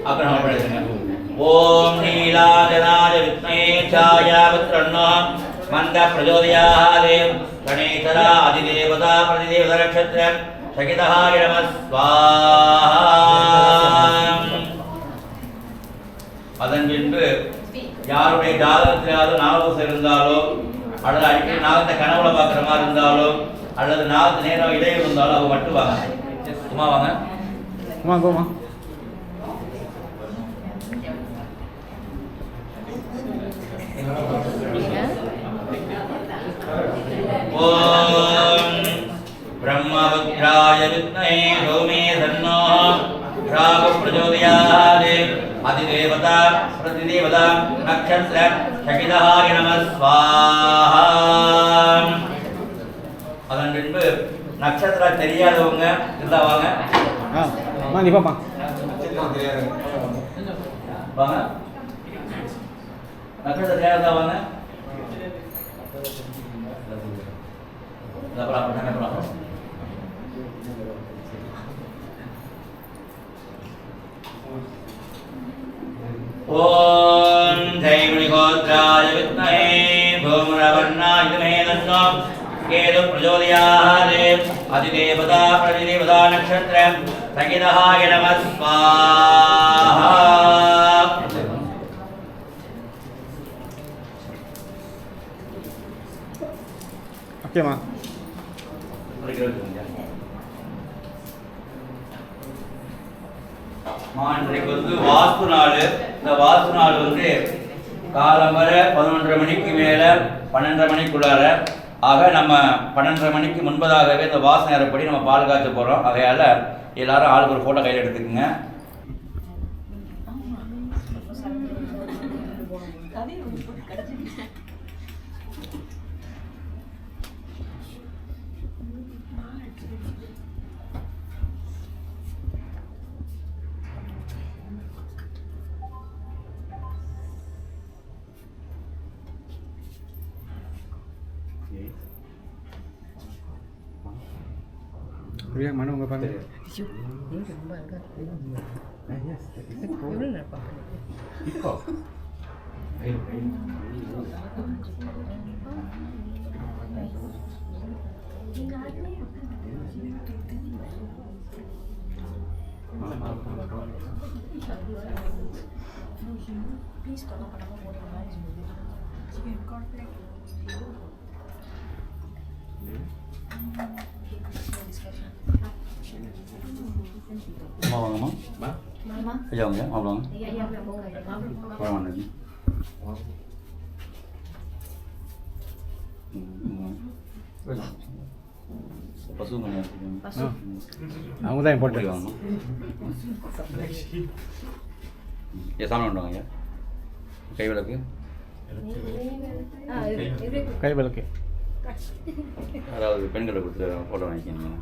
ஆக்கிரமணம் பண்ணிடுங்க. ஓம் நீலாஜனாய வித்மஹே ಛಾಯಾಪುತ್ರன்னோ மந்த பிரச்சோதயாத் கணேசரா அதிதேவதா பிரதிதேவதா நக்ஷத்ர சகிதஹாய நமः ஸ்வாஹா. அதன் பின்பு யாருடைய ஜாதகத்திலாவது நாகதோஷம் இருந்தாலோ அல்லது அடிக்கடி நாகத்தை கனவுல பார்க்குற மாதிரி இருந்தாலோ அல்லது நாகத்து நேரம் இடையில் இருந்தாலும் அவங்க மட்டும் வாங்க. சும்மா வாங்க. அம்மா கோமா. ஓம் பிரம்மபுத்ராய வித்மஹே சௌமே தன்னோ ராகு பிரச்சோதயாத் அதிதேவதா பிரதிதேவதா நக்ஷத்ர சகிதஹாய நமः ஸ்வாஹா. அதன் பின்பு நட்சத்திரம் தெரியாதவங்க இருந்தா வாங்க. அம்மா நீ பாப்பா வாங்க. நட்சத்திரம் தெரியாதா வாங்க. ஓம் ஜெயமணிகோத்ராய வித்மஹே தூம்ரவர்ணாய வித்மஹே தன்னோ கேது பிரச்சோதயாத் அதிதேவதா பிரதிதேவதா நக்ஷத்ர சகிதஹாய நமः ஸ்வாஹா. ஓகேம்மா. இன்றைக்கு வந்து வாஸ்து நாள். இந்த வாஸ்து நாள் வந்து காலம்பர 11:30 மணிக்கு மேலே 12:30 மணிக்குள்ளார, ஆக நம்ம 12:30 மணிக்கு முன்பதாகவே இந்த வாசனை நேரப்படி நம்ம பால் காய்ச்ச போகிறோம். ஆகையால் எல்லாரும் ஆளுக்கு ஒரு ஃபோட்டோ கையில் எடுத்துக்கோங்க. Yang mana enggak pakai? Please tolong kenapa mau lagi chicken cornflake. Mau nggak mau? Mama. Jauh ya, mau belum? Iya, mau. Kurang mana lagi? Pasu mana? Pasu. Aku dah import dia. Ya sama dong ya. Kayu lagi. Kayak balik. அதாவது பெண்களை கொடுத்து photo வாங்கிக்கணும்.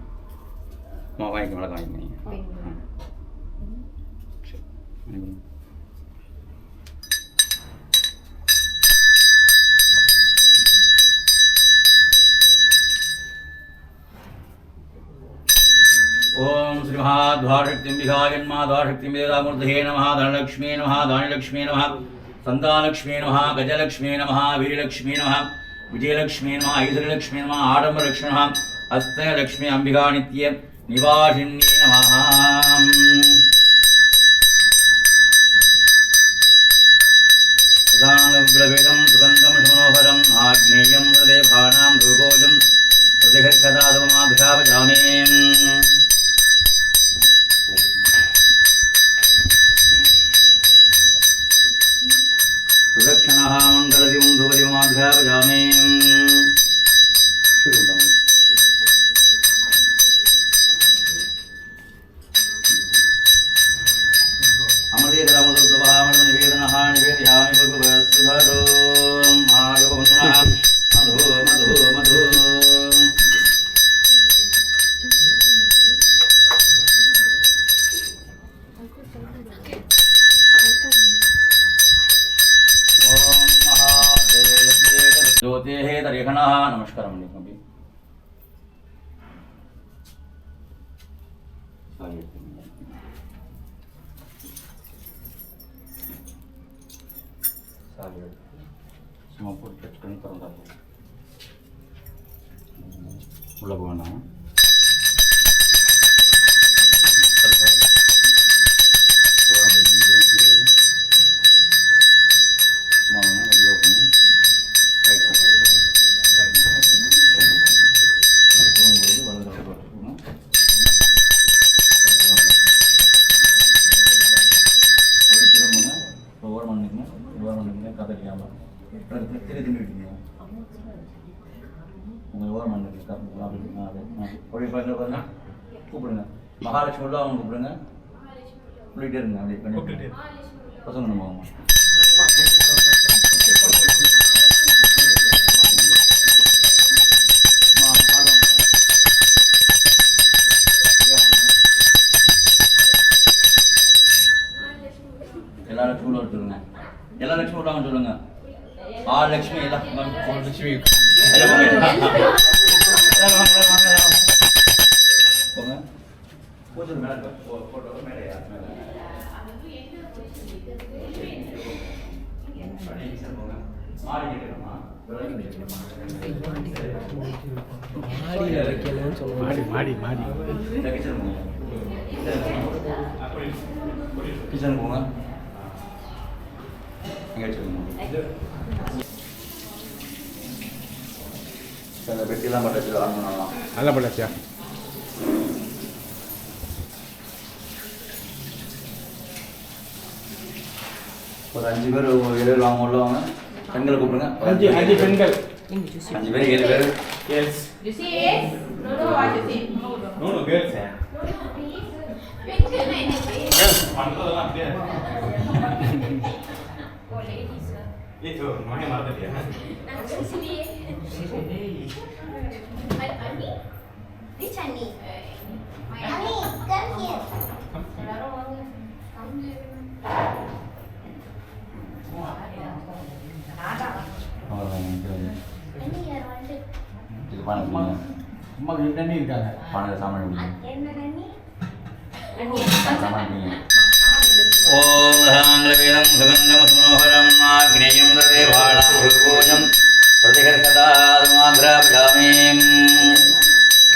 வாங்கிக்க வழக்கம் வாங்கிக்கணும். சரி. ஓம் ஸ்ரீ மகாத்வாசக்திம் விகாயன்மாத்வாசக்திம் வேதாமூர்த்தே நமः. தனலக்ஷ்மீ நமः, தானியலக்ஷ்மீ நமः, சந்தானலக்ஷ்மீ நமः, கஜலக்ஷ்மீ நமः, வீரலக்ஷ்மீ நமः, விஜயலக்ஷ்மீ நமः, ஐஸ்வர்யலக்ஷ்மீ நமः, ஆடம்பரலக்ஷ்மீ நமः, அஸ்தலக்ஷ்மி அம்பிகா நித்ய நிவாசினி நமः. பிரதானப்ரவேதம் சுகந்தம் சுமனோகரம் ஆக்னேயம் பிரதேபானாம் ரூபோஜம் பிரதிகர்கதாதமாபிஷாபஜாமே. பிரதக்ஷணः மங்களதிவம் துவதிவமாபிஷாபஜாமே. அமர்தேதமுதத்வபாமர்த நிவேதனः நிவேதயாமி பூர்வவஸ்தரோம் ஆயோபவசுனः மது மது மது. ஓம் மகாதேவ ஜோதேஹ தரிகணः. நமஸ்காரம் பண்ணிக்கோங்க. சும்மா போட்டு டச் பண்ணி திறந்தாங்க. உள்ள போவேண்ணா. கூப்பிடுங்க. மகாலட்சுமி உள்ள அவங்க கூப்பிடுங்க. சொல்லிட்டே இருங்க. அப்படியே பண்ணி பசங்க நம்ம எல்லா லட்சுமி உள்ள சொல்லுங்க. எல்லா லட்சுமி உள்ளாங்க சொல்லுங்க. லட்சுமி எல்லாம் லட்சுமி போங்க. பூஜை மேலே போட்டோ மேலே மாடி மாடி கிச்சன் போங்க. எங்கே வச்சுருங்க. சில பெட்டிலாம் பட்டாச்சு ஆன் பண்ணலாம். நல்லா பட்டாச்சியா? ஒரு 5 பேர் 7 பேர் வாங்க உள்ளவங்க பெண்களை கூப்பிடுங்க. 5 பெண்கள். 5 பேர் 7 பேர் Yes. You see it? No, what you see? No, girls. Yes. பண்றதெல்லாம் அப்படியே. Oh, ladies. ஏதோ மகே மறந்துட்டியா? Ani? Which Ani? Ani, come here. எல்லாரும் வாங்க. Ani, here, want it. இது பாருங்க. அம்மா தண்ணி இருக்காங்க. பாருங்க சாமான் என்ன Ani? ஓம் ஹாங்கிலவேதம் சுகந்தம் சுமனோகரம் ஆக்னேயம் தேவாணாம் பூஜம் பிரதிகர்கதாதுமாக்ராபிடாமீம்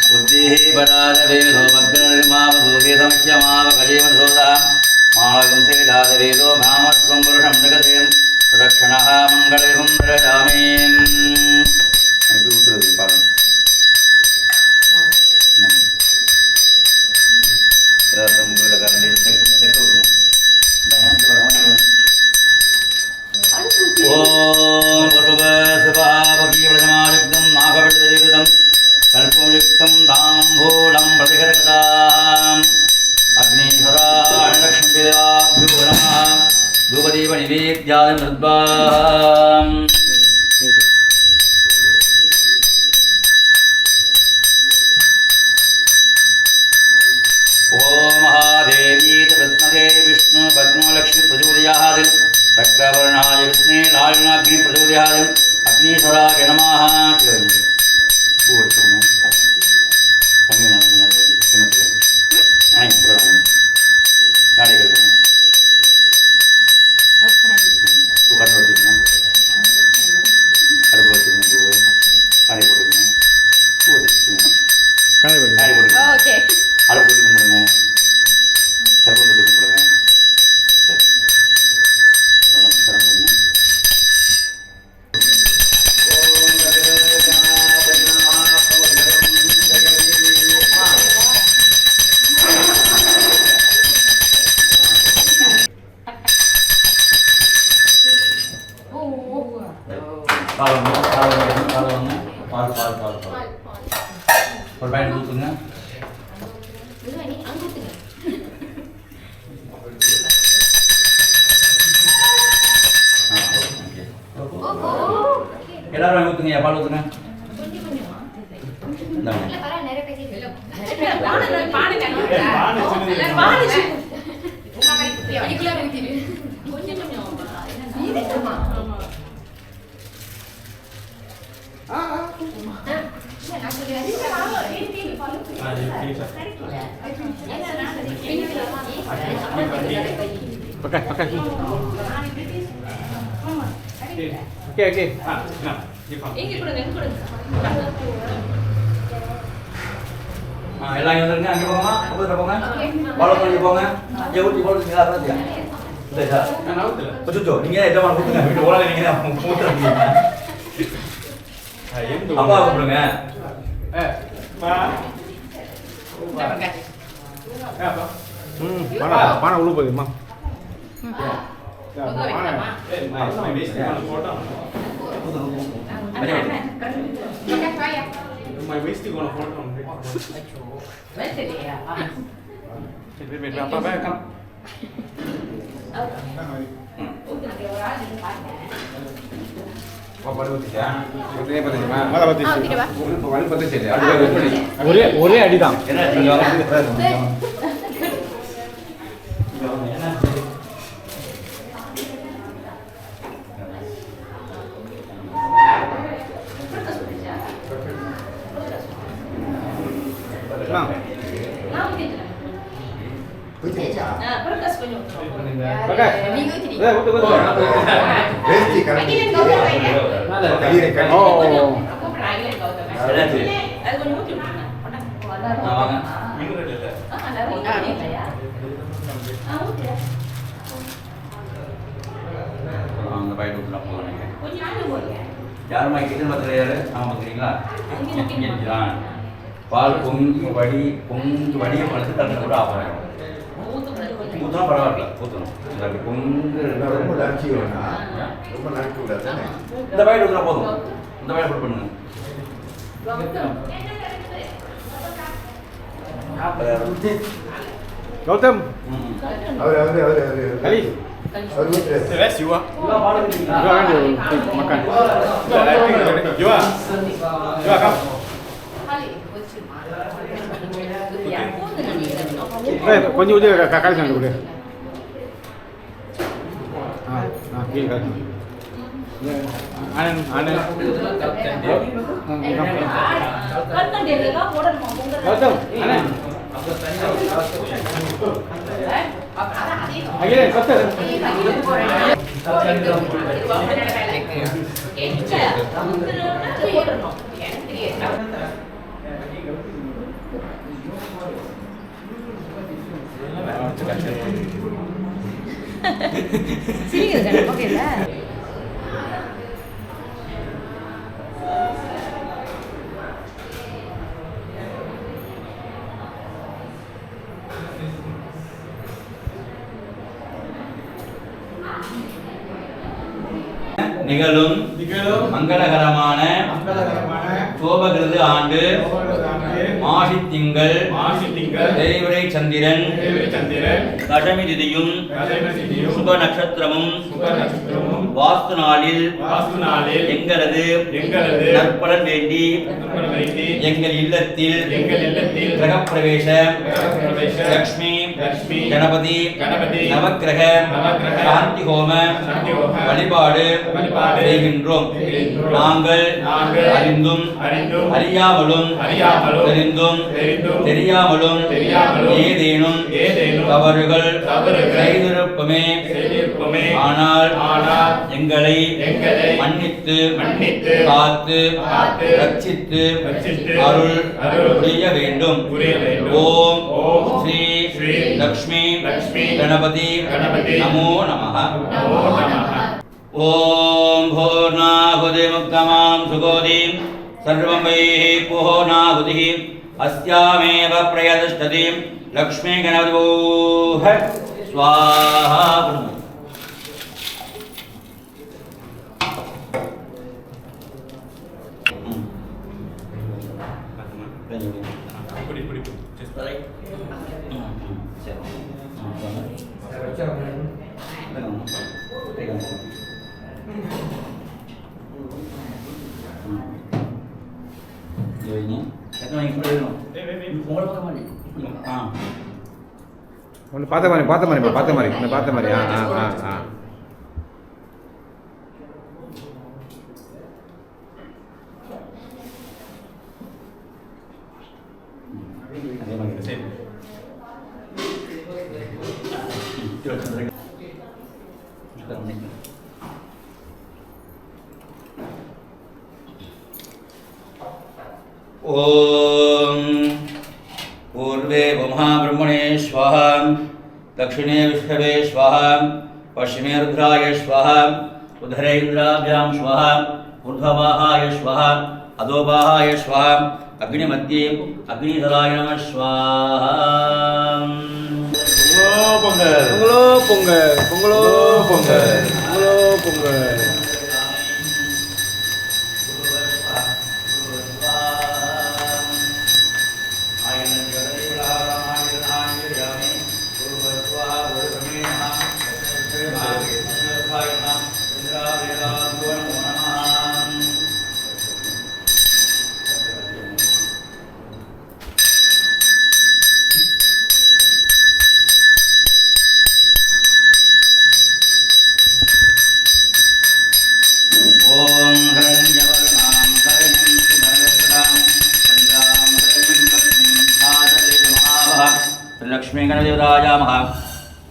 புத்திஹ படாத வேதோ மக்னர்மாவசூஹே சமக்ஷமாவ கலீமசோதாம் மாலகம் சேடாத வேதோ காமத்வம் புருஷம் ஜகதேம் பிரதக்ஷணः மங்களேவம் பிரஜாமீம். எப்படி ஊத்துறது பாருங்க. ஓம் பர்வபஸ்வாபகீவளமாஜக்தம் நாகவட்டதரிதம் கல்போயுக்தம் தாம்பூலம் பிரதிகரகதாம் அக்னீஸ்வராணலக்ஷ்மிபிதாभ्यो நமः தூபதீப நிவேத்யாதி நிர்வாம். ஓம் மகாதேவி வித்மகே விஷ்ணு பத்மோ லக்ஷ்மி பிரச்சோதயாத் ரக்தவர்ணாய வித்மே லாலினாக்னி பிரச்சோதயாத் அக்னீஸ்வராய நமः. பூ எடுத்துங்க. தண்ணி கிணத்துல காடி கட்டுங்க. பூ கட்டு வச்சுக்கணும். அடுப்பில் வச்சுருங்க. பூ காடி போட்டுக்கணும். பூ வச்சுக்கோங்க. காடி போட்டுக்கணும். Okay. அடுப்பு தொட்டு கும்பிடுங்க. கருப்பு தொட்டு கும்பிடுங்க. சரி நமஸ்காரம் பண்ணுங்க. ஒரு பேண்ட் ஊற்றுங்க. எல்லாரும் ஊற்றுங்க. பால் ஊற்றுங்க. Pakai. Okay. எல்லாம் வந்துருங்க. அங்கே போங்கம்மா. பக்கத்தில் போங்க. பால் ஊற்றி போங்க. ஊற்றி பால் ஊற்றிங்களா? இல்லை சார். அச்சோ நீங்கள் எந்த மாதிரி கொடுத்துங்க. வீட்டு ஓலை நீங்கள் ஊற்றுறீங்க. அப்பா கூப்பிடுங்க. பானை உள்ள போகுதுமா. My waist is gonna fall down. Wait. Apa come? ஒரே அடிதான். யாருமா கிச்சன் பத்திர யாரு? ஆமா பார்க்குறீங்களா? பால் பொங்கி வடி வடியை வளர்த்து தண்ணி கூட ஆஃப் ஆகிடும். ஊற்றினா பரவாயில்ல ஊற்றணும் இந்த பொங்கு ரொம்ப லாட்சி வேணா ரொம்ப லாட்சி விடாது தானே இந்த பாக்கெட் ஊற்றினா போதும் இந்த பாக்கெட் போட்டு பண்ணுங்க கௌதம் அவர் கலி Celeste, Jiwa. Jiwa kan dia makan. Jiwa. Jiwa kam. Kunci udah kakak sana dulu. Gini kan. Aneh. Gautam, aneh. Ayo, kotor. Sini kan pakai lah. நிகழும் மங்களகரமான சோபகிருது ஆண்டு மாசித்திங்கள் தேய்விரை சந்திரன் தசமி திதியும் சுப நட்சத்திரமும் வாஸ்து நாளில் எங்களது நற்பலன் வேண்டி எங்கள் இல்லத்தில் கிரகப்பிரவேச லக்ஷ்மி கணபதி நவக்கிரக சாந்தி ஹோம வழிபாடு செய்கின்றோம். நாங்கள் அறிந்தும் அறியாமலும் தெரிந்தும் தெரியாமலும் ஏதேனும் தவறுகள் செய்திருப்போமே. ஆனால் எங்களை மன்னித்து காத்து ரட்சித்து அருள் புரிய வேண்டும். ஓம் ஸ்ரீ லக்ஷ்மி கணபதி நமோ நமः. ஓம் பூர்ணாஹுதி முக்தமாம் சுகோதிம் சர்வம் வை பூர்ணாஹுதிः அஸ்யாமேவ பிரயதிஷ்டதி லக்ஷ்மீ கணபதிவோஹ ஸ்வாஹா. பார்த்த மாதிரி ஓம் பூர்வே மகாபிரம்மணே ஸ்வாஹா दक्षिणे विष्णवे स्वाहा पश्चिमे रुद्राय स्वाहा उधरे इंद्राभ्याम स्वाहा ऊर्ध्ववाहाय स्वाहा अधोवाहाय स्वाहा अग्निमध्ये अग्निधराय नमः स्वाहा. பொங்கல். लक्ष्मी गणदेवराय महा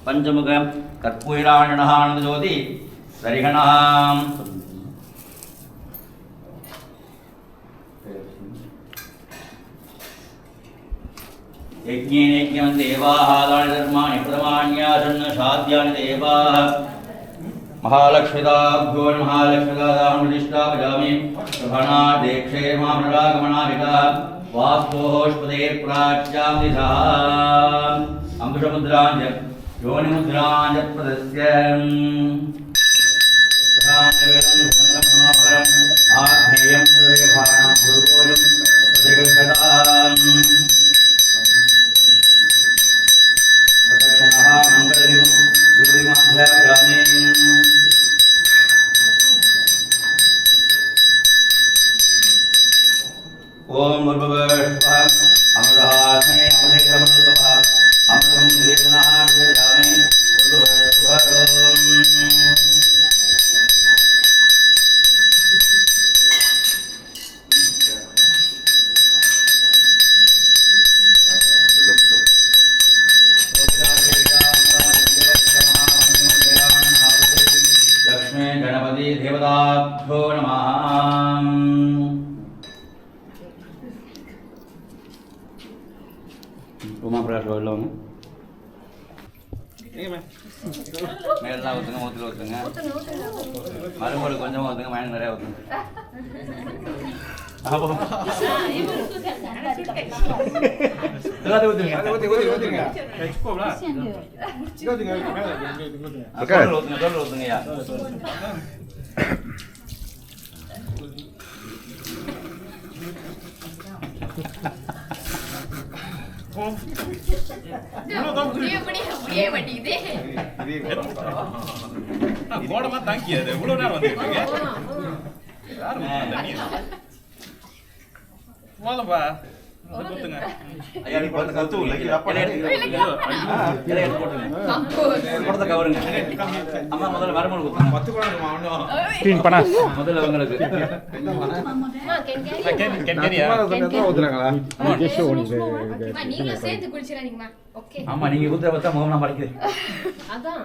पंचमुख कर्पूरानंद ज्योति सरिगणाम यज्ञेन देवाः दानधर्माणि प्रमाण्यासन्न साध्यानि देवाः महालक्ष्मीदाभ्यो महालक्ष्मीदादाहं भजामि प्रभणा देक्षे मामरागमनाभिका वास्तोष्पदे प्राच्यां दिशा अंकुशमुद्राञ्च யோனிமுத்ராஞ்சப்ரதஸ்யம் ஆக்னேயம் சுரேபானாம் குருகோஜம் பிரதிகர்ஷதாம் பிரதக்ஷணः மங்களதிவம் குருதிமாத்ராயாமி ஓம் முர்பவஸ்வஹ அமரஹாஸ்மே அமரேக்ரமதுபஹ அமரம் தேவனாஹ ஜயாமி முர்பவஸ்வஹ லக்ஷ்மீ கணபதி தேவதாभ्यो நமः உமா பிரகாஷ் உள்ளவங்க மேலாம் ஊற்றுங்க ஊற்றுங்க மறுபடி கொஞ்சமாக ஊற்றுங்க மயன் நிறையா ஊற்றுங்க எல்லாத்தையும் ஊற்றுங்க ஊற்றுங்க ஊற்றுங்கய்யா போடமா தாங்கியது இவ்வளவு நேரம் வந்துருக்கீங்க போலப்பா கொடுத்துங்க ஐயா நீ போட்டு கத்து போடுறத கவருங்க அம்மா முதல்ல மரமூல் கொடுத்துங்க 10 குழந்தை மாவனம் ஸ்கிரீன் பண்ணா முதல்ல அவங்களுக்கு நீங்க சேர்த்து குடிச்சிடாதீங்கம்மா. ஓகே ஆமா நீங்க ஊத்துற பார்த்தா முகம்லாம் மறைக்குது அதான்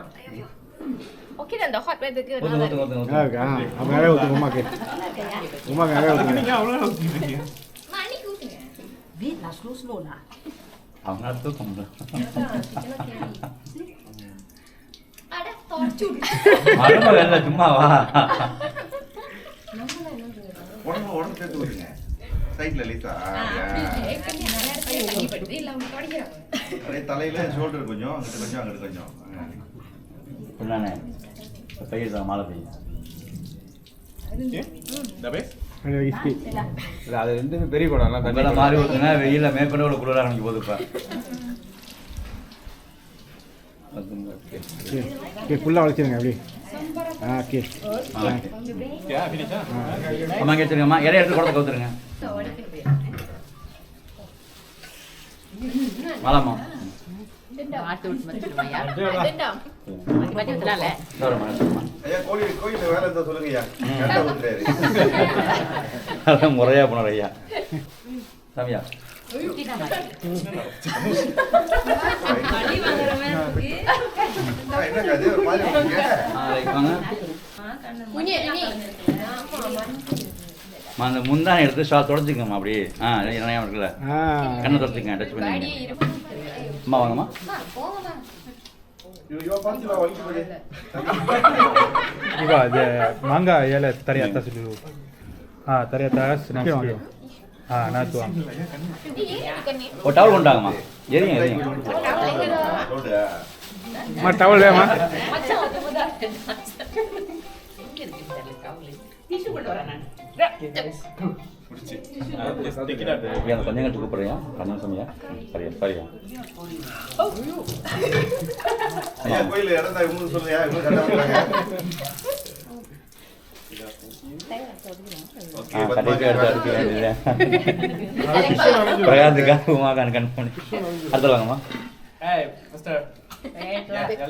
ஓகே அந்த ஹாட் வெதருக்கு ஊத்துங்க ஊத்துங்க ஊத்துங்க அவங்க நிறைய ஊற்றுங்க உமாக்கு உமாக்கு நிறைய ஊற்றுங்க நீங்க அவ்வளவு ஊத்திட்டீங்க மணி கூட்டுங்க வீட்ல ஸ்லோனா அவங்க தூக்கம் அட torture மரம வேலை சும்மாவா உடம்பு சேர்த்து விடுங்க சைட்ல லைட்டா அதே தலையில ஷோல்டர் கொஞ்சம் அங்கிட்டு கொஞ்சம் அங்கிட்டு கொஞ்சம் சொன்னானே பெய்யுதா மழை பெய்யுது இல்லை அது ரெண்டுமே பெரிய குடம் எல்லாம் உங்களை மாறி ஊற்றுங்க வெயில மேற்கொண்டு ஒரு குளிராக ஆரம்பிக்க போகுது இப்போ ஓகே ஃபுல்லாக வளைச்சிருங்க அப்படி ஓகே அம்மா கேட்டுருங்கம்மா இடையே எடுத்து கூட கவுத்துருங்க மாலாமா ஆட்டு விட்டு மச்சிடுமையா அதெல்லாம் மச்சி விட்டுலாம்ல ஐயா கோயில வேலை இருந்தா சொல்லுங்க ஐயா கரெக்டா ஊத்துறாரு அதான் முறையா போனார் ஐயா சாமியா அடி வாங்குற மாதிரி இருக்கு என்ன கதை ஒரு மாதிரி இருக்கீங்க வாங்க குனியே நீ அந்த முந்தானை எடுத்து தொடச்சிக்கம்மா அப்படி நிறையா இருக்குல்ல கண்ணை தொடச்சிக்கங்க டச் பாடி பண்ணிங்க இருக்கு அம்மா வாங்கம்மா போங்கம்மா ஐயோ பாத்து வா வலிக்கு போடு ಇವಾಗ ಅದೇ ಮಾಂಗ ಎಲೆ ತರಿ ಅತ್ತ ಸುಲು ಹಾಂ ತರಿ ಅತ್ತ ಹಾಂ ನಾತು ஒரு டவல் கொண்டாங்கம்மா எரியும் எரியும் ரோடு அம்மா டவல் வேமா மச்சான் வந்து முதல்ல டிஷ்யூ கொண்டு வரேன் நான் புடிச்சு அந்த கொஞ்சம் கட்டு கூப்பிடுறியா கண்ணன் சமையா சரியா சரியா ஐயா கோயில இடந்தா இவங்க சொல்லுங்க இவங்க கரெக்டா கடைக்கு எடுத்து அடிக்க வேண்டியது பிரகாந்துக்காக உமாக்கான் கன்ஃபார்ம் அடுத்த வாங்கம்மா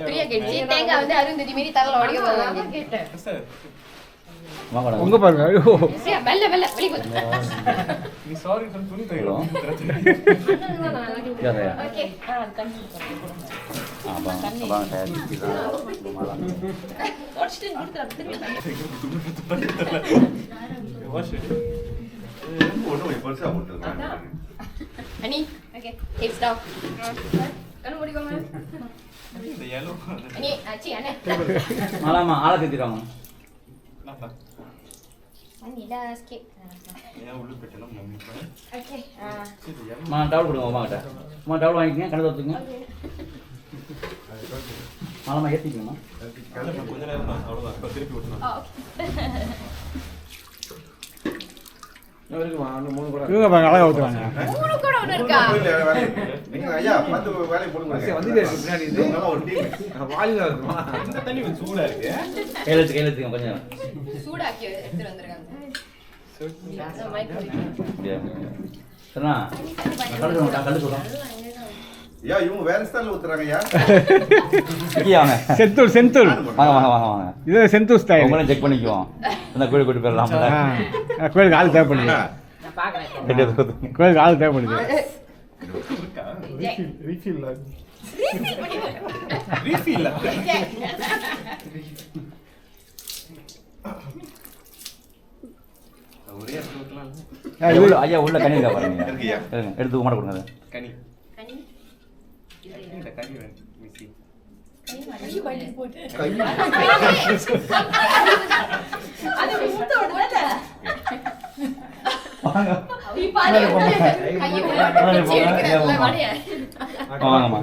பிரியா கேட்சி தேங்காய் வந்து அருந்ததி மீறி தரல ஓடிக்க போறாங்க கேட்டேன் அம்மா கூட உங்க பாருங்க ஐயோ பிரியா மெல்ல மெல்ல வெளிய போ நீ சாரி சொல்லி துணி தைக்கிறோம் யாரையா ஓகே அப்பா அப்பா வாட்ச்ட்டு கொடுத்துறேன் திருப்பி ஒண்ணு பெருசா போட்டுருக்காங்க அனி ஓகே ஹிப்ஸ் டவுன் கண்ணு மூடிக்கோங்க இந்த yellow அனி ஆச்சி அண்ணே மாலாமா ஆளை திட்டிடுவாங்க அனி டா ஸ்கிப் ஏன் உள்ள பெட்டலாம் மம்மி ஓகே டவுல் கொடுங்க அம்மா கிட்ட அம்மா டவுல் வாங்கிக்கங்க கணக்கு வச்சுக்கங்க மாலமா ஏற்றிக்கணுமா? கொஞ்ச நேரம் தான் அவ்வளோதான். இப்போ திருப்பி விட்டுணும். இவங்க பாருங்க அழகா ஊற்றுவாங்க. மூணு கூட ஒண்ணு இருக்கா? நீங்க ஐயா பார்த்து வேலையை போடுங்க. ஒரு டீம் இந்த தண்ணி கொஞ்சம் சூடா இருக்கு. கையில் வச்சுக்கோங்க கொஞ்சம். சூடாக்கி எடுத்துட்டு வந்திருக்காங்க. சரிண்ணா கண்டு சொல்கிறோம். ஐயா இவங்க வேற ஸ்டைல்ல ஊத்துறாங்க ஐயா. வாங்க செந்தூர் செந்தூர் வாங்க வாங்க வாங்க வாங்க. இது செந்தூர் ஸ்டைல். உங்களையும் செக் பண்ணிக்குவோம். இந்த கோயில் கூட்டி போயிடலாம்ல. கோயிலுக்கு ஆள் தேவைப்படுது. கோயிலுக்கு ஆள் தேவைப்படுது. ரீஃபில் ஒரே ஊத்தலாம். ஐயா உள்ள கனி இருக்கா பாருங்க. இருக்குயா. எடுத்து உங்கள்கிட்ட கொடுங்க. கனி இந்த கனி வேணும் மிஸ்ஸி. அது மூத்த உடனே வாங்க நீ பாரு கையை எடுக்கறல வடைய வாங்கம்மா.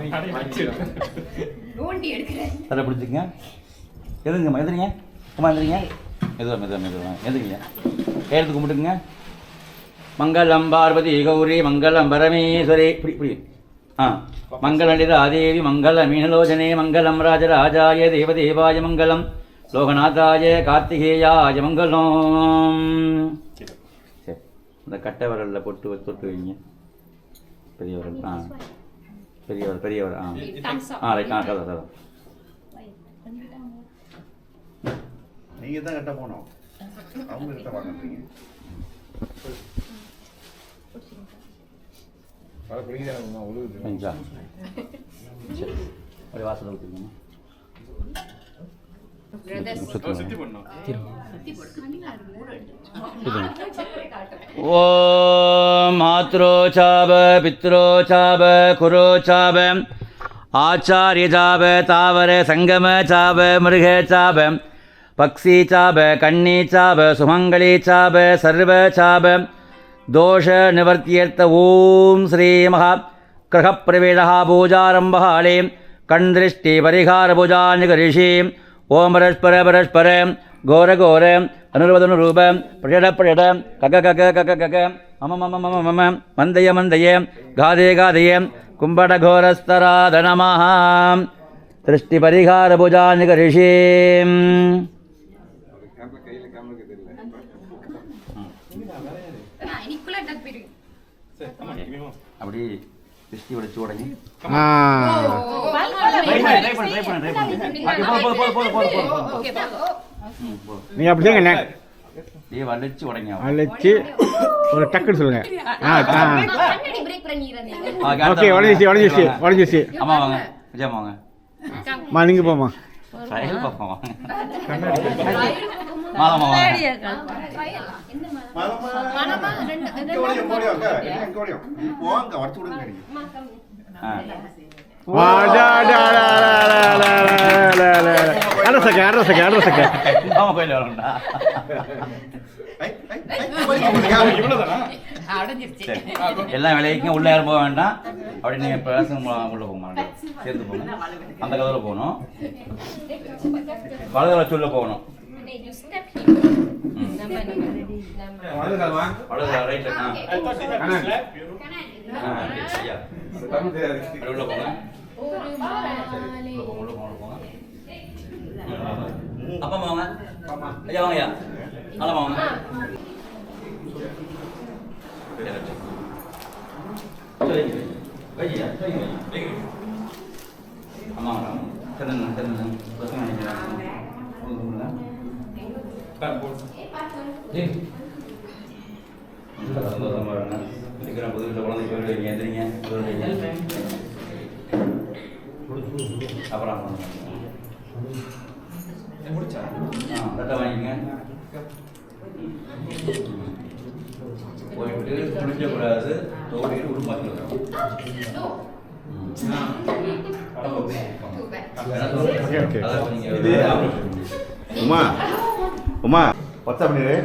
நோண்டி எடுக்கற தலை பிடிச்சிக்கங்க. எதுங்கம்மா எதுங்க அம்மா எதுங்க மெதுவா மெதுவா மெதுவா எதுங்க எடுத்து கும்பிட்டுங்க. மங்களம் பார்வதி கௌரி மங்களம் பரமேஸ்வரி இப்படி இப்படி மங்களநிதாதேவி மங்கள மீனலோச்சனே மங்களம் ராஜராஜாய தேவதேவாய மங்களம் லோகநாதாய கார்த்திகேயாய மங்களம். சரி இந்த கட்டை விரலில் பொட்டு தொட்டு வைங்க. பெரியவர் பெரியவர் பெரியவர் ரைட் கதை நீங்க தான் கட்ட போனோம். அவங்க கிட்ட வாங்குறீங்க. ஒரு வாசல் ஊற்றிக்கணும். சுத்தி பண்ணோம். ஓம் மாத்ரோச்சாப பித்ரோச்சாப குரோச்சாப ஆச்சாரியச்சாப தாவர சங்கமச்சாப மிருகச்சாப பக்ஷீச்சாப கண்ணீச்சாப சுமங்களீச்சாப சர்வச்சாப தோஷ நிவர்த்தியர்த்த ஓம் ஸ்ரீ மகா கிரகப்பிரவேஷ பூஜாரம்பகாலே கண்திருஷ்டி பரிகார பூஜா நிகரிஷி ஓம் பரஸ்பர பரஸ்பர கோர கோர அனுருவதனுரூப பிரஜட பிரஜட கக கக கக கக மம மம மம மம மந்தய மந்தய காதே காதய கும்பட கோரஸ்தராத நமஹ திருஷ்டி பரிகார பூஜா நிகரிஷி. அப்படி திருஷ்டி வடிச்சு உடனே நீங்க அப்படி செய்யுங்க. வளைச்சு உடங்க அழைச்சி ஒரு டக்குன்னு சொல்லுங்க. கண்ணடி பிரேக் பண்ணிறீங்க. ஓகே உடஞ்சிச்சு. அம்மா வாங்க விஜய் வாங்க. நீங்க போமா. ட்ரையல் பார்ப்போம் வாங்க. மாலமா வாங்க. மனமா ரெண்டு போங்க வச்சு விடுங்க. ஆமா கோயில் வரணும்டா. எல்லாம் விலைக்கும் உள்ள யாரும் போக வேண்டாம். அப்படி நீங்க பேசும் உள்ள போக மாட்டேன். சேர்ந்து போகணும். அந்த கதவுல போகணும். வலதுல சொல்ல போகணும். வலதுல ரைட்ல உள்ள போங்க. அப்பா வாங்க. ஐயா வாங்க ஐயா. நல்லா வாங்க. அம்மா அப்புறம் கரெக்டாக வாங்கிக்கங்க. போயிட்டு குளிக்கக்கூடாது. தோடிட்டு உருமாக்கலாம். உமா உமா பத்தா பண்ணிடு.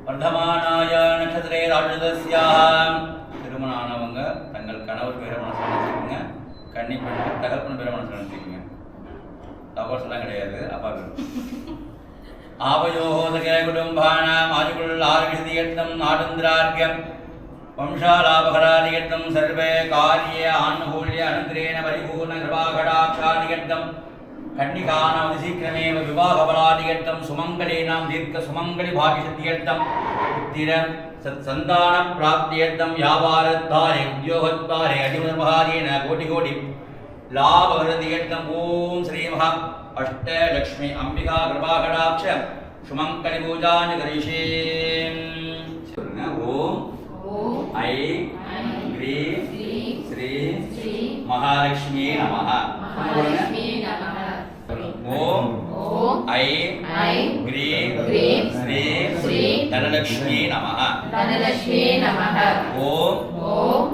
வர்தமானாய நட்சத்திரே ராஜதஸ்யாம். திருமணமானவங்க தங்கள் கணவர் பேரை மனசு நினைச்சுக்கோங்க. கன்னி பெண்ணு தகப்பன் பேரை மனசு நினைச்சுக்கோங்க. தபஸ் எல்லாம் கிடையாது. அப்பா பேர் ஆபயோதக குடும்பானாம் ஆஜுகுல் ஆர்கிருதியர்த்தம் ஆனந்திரார்க்யம் வம்சாலாபகராதியர்த்தம் சர்வே காரிய ஆனுகூல்ய அனந்திரேன பரிபூர்ண கிருபாகடாட்சாதியர்த்தம் கன்னிகானாம் சீக்கிரமேவ விவாகபலாதியர்த்தம் சுமங்கலீனாம் தீர்க்க சுமங்கலி பாகியத்தியர்த்தம் புத்திர சந்தான பிராப்தியர்த்தம் வியாபாரத்தாரே உத்தியோகத்தாரே அதிமர்மகாரியேன கோடி கோடி லாபகரதியர்த்தம். ஓம் ஸ்ரீ மகா அஷ்டலக்ஷ்மி அம்பிகா கிருபாகடாட்ச சுமங்கலி பூஜானி கரிஷே. ஓம் ஐ க்ரீ ஸ்ரீ மகாலட்சுமி நமः. ஓம் ஐ க்ரீ ஸ்ரீ தனலக்ஷ்மி நமः. ஓம்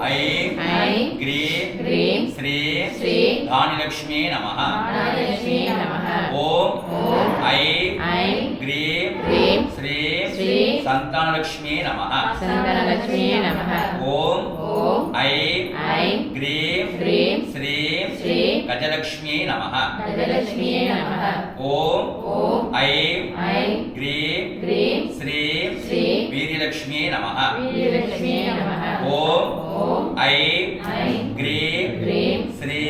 ஐ க்ரீ ஸ்ரீ தானிலக்ஷ்மி நமः. ஓம் ஐ க்ரீ ஸ்ரீ சந்தானலக்ஷ்மி நமः. ஓம் ஐ க்ரீ ஸ்ரீ கஜலக்ஷ்மி நமः. ஓம் ஐ க்ரீ ஸ்ரீ வீரியலக்ஷ்மி நமः. ஓம் ஐ க்ரீ ஸ்ரீ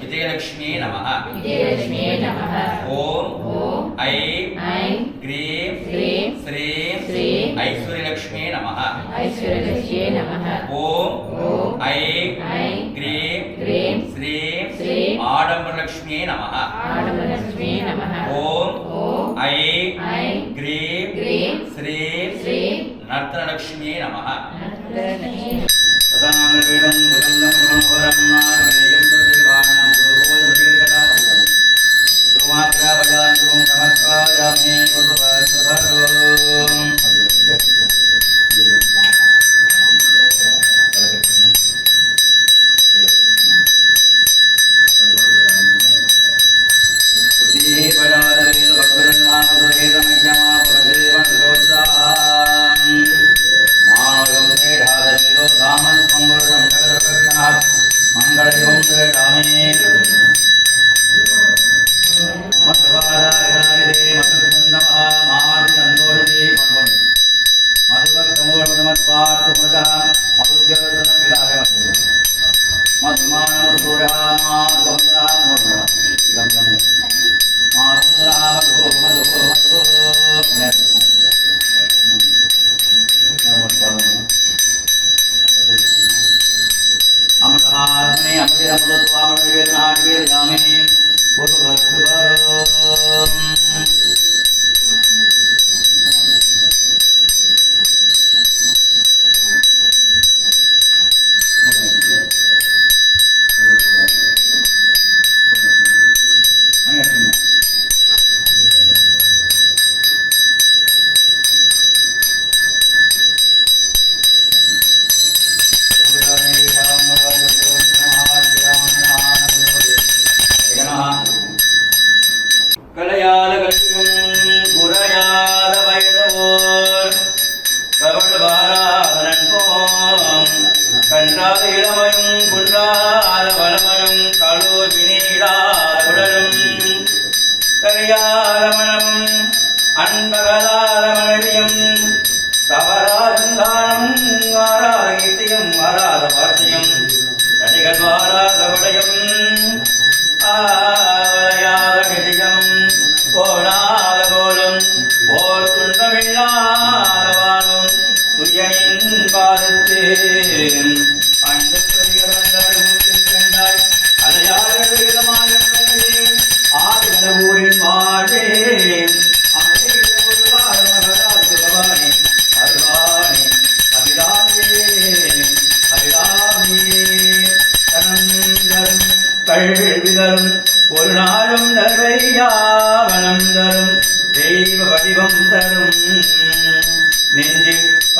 விஜயலக்ஷ்மி நமः. ஓம் ஐ க்ரீ ஸ்ரீ ஐஸ்வர்யலக்ஷ்மி நமः. ஓம் ஐ க்ரீ ஸ்ரீ ஆடம்பரலக்ஷ்மி நமः. ஓம் ஐ க்ரீ ஸ்ரீ நர்த்தனலக்ஷ்மி நமः. ததாமிருதம் சுகந்தம் சுகமுகரம் நாமேயம் பிரதிவானாம் கோபோதமதிகரகதாபம் துமாத்ரா பஜாந்தும் சமத்வாயாமே குருவஸ்வரோம்.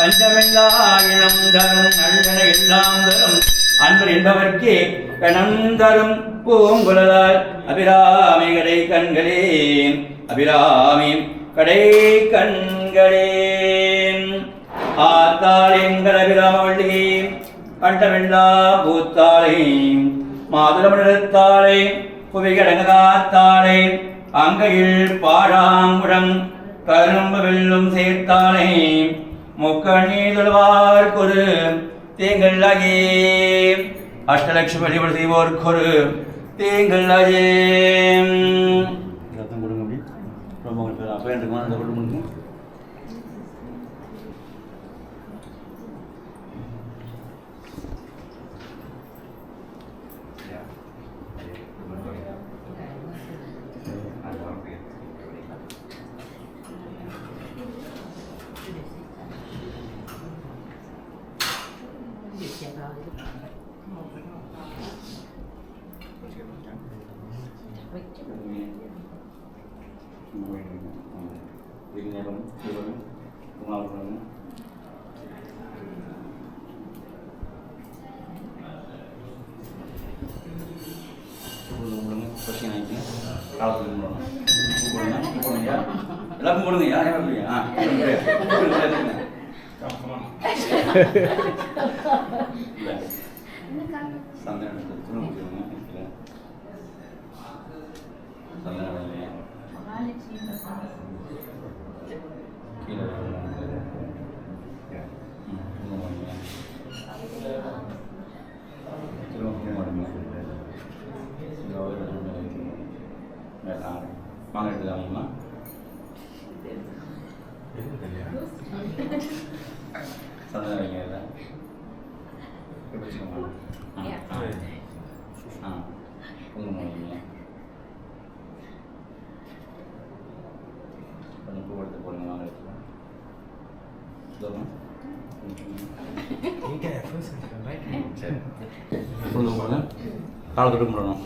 பஞ்சமெல்லா இனம் தரும் நல்லன எல்லாம் தரும் அன்பர் என்பவர்க்கே கணம் தரும் பூங்குழலால் அபிராமி கடை கண்களே அபிராமி கடை கண்களே ஆத்தாள் எங்கள் அபிராமவள்ளியே கண்டமெல்லா பூத்தாளை மாதுளமணித்தாளை புவிகடங்காத்தாளை அங்கையில் பாழாங்குடம் கரும்பு வெல்லும் சேர்த்தாளை முக்கணி தொழுவார்க்கொரு தேங்கல்லாகே அஷ்டலட்சுமி வழிபாடு செய்வோர்க்கொரு தேங்கல்லாகே ரத்தம் கொடுங்க அப்படி ரொம்ப அப்போ எனக்கு அந்த கொண்டு முடிங்க எல்லாருக்கும் கொடுங்க யாரும் வாங்க எடுத்துக்காங்கம்மா சந்தனம் வைங்க இதில் வச்சுக்கோங்க குங்குமம் வைங்க கொஞ்சம் பூ எடுத்து போடுங்க வாங்க எடுத்துக்கலாம் சரி குங்குமம் போடுங்க காலை தொட்டு போடணும்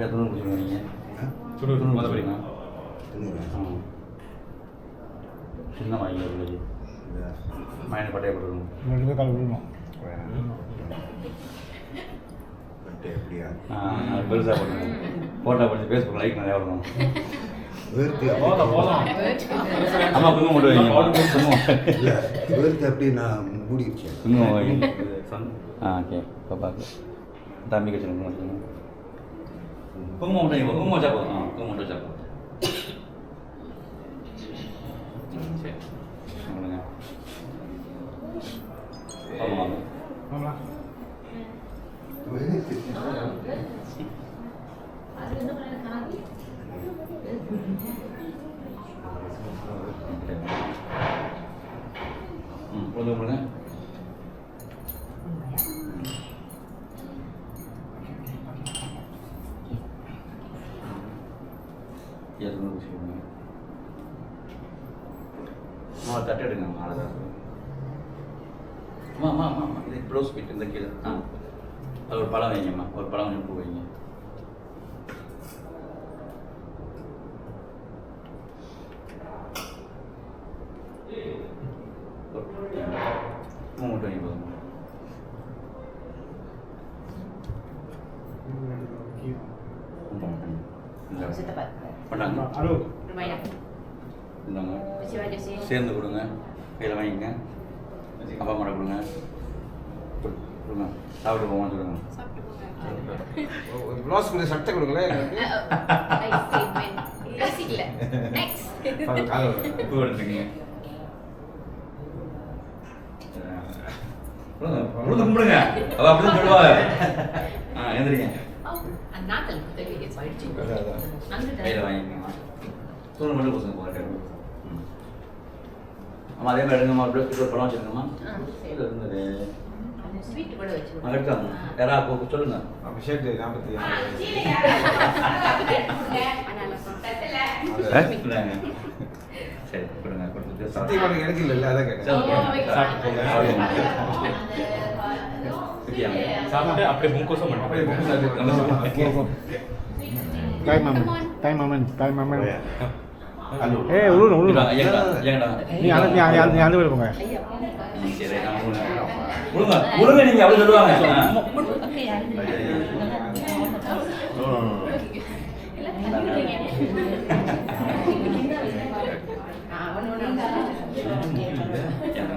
துணி பிடிச்சிருங்க நீங்கள் துணி மொதல் படிங்க சின்ன வாங்கி உள்ளது மயனை பட்டையை போட்டுருங்க கால் விடணும் பெருசாக போட்டுருங்க ஃபோட்டோ படிச்சு ஃபேஸ்புக் லைக் நிறையா வரணும் அம்மா குங்குமம் மட்டும் வைங்க குங்குமம் அப்படி நான் மூடிடுச்சேன் குங்குமம் வைங்க ஓகே பாப்பாக்கு தம்பிக்கு வச்சுருங்க குங்குமம் மட்டும் வைங்க குங்குமம் வச்சா போதும் குங்குமம் மட்டும் வச்சா போதும் சரி சொல்லுங்க ஆமாம் போதும் போடுங்க தட்டு எடுங்க அழகாக அம்மா இது ப்ளவுஸ் பீட் இந்த கீழே அது ஒரு பழம் வைங்கம்மா ஒரு பழம் கொஞ்சம் பூ வைங்க பூ மட்டும் வைங்க போதும் பண்ணாங்க இந்தாங்க சேர்ந்து கொடுங்க கையில் வாங்கிங்க அப்பா அம்மா கொடுங்க கொடுங்க சாப்பிட்டு போவோம் சொல்லுங்க ப்ளவுஸ் கொடுங்க சட்டை கொடுங்களேன் பூ எடுத்துங்க கும்பிடுங்க அவ அப்படிதான் சொல்லுவாங்க எழுந்திரிங்க கையில் வாங்கிக்கோங்க தூள் மட்டும் கொடுங்க போகிறேன் அம்மா அதே மாதிரி எடுங்கம்மா ஒரு பழம் வச்சுருங்கம்மா இருந்தது எடுத்தாங்க யாராவது சொல்லுங்க ஷர்ட் 40 சரி கொடுங்க கொடுத்துட்டு சத்தியமாக எனக்கு இல்லை அதான் கேட்டேன் சாப்பிட்டு அப்படியே முன்கோசம் அப்படியே பண்ணுறோம். Bye, Mama. time moment. Oh, ya. Halo. Ulun. Jangan. Ni anu போங்க. சரி நான் உழுங்க நீங்க அப்படி சொல்லுவாங்க.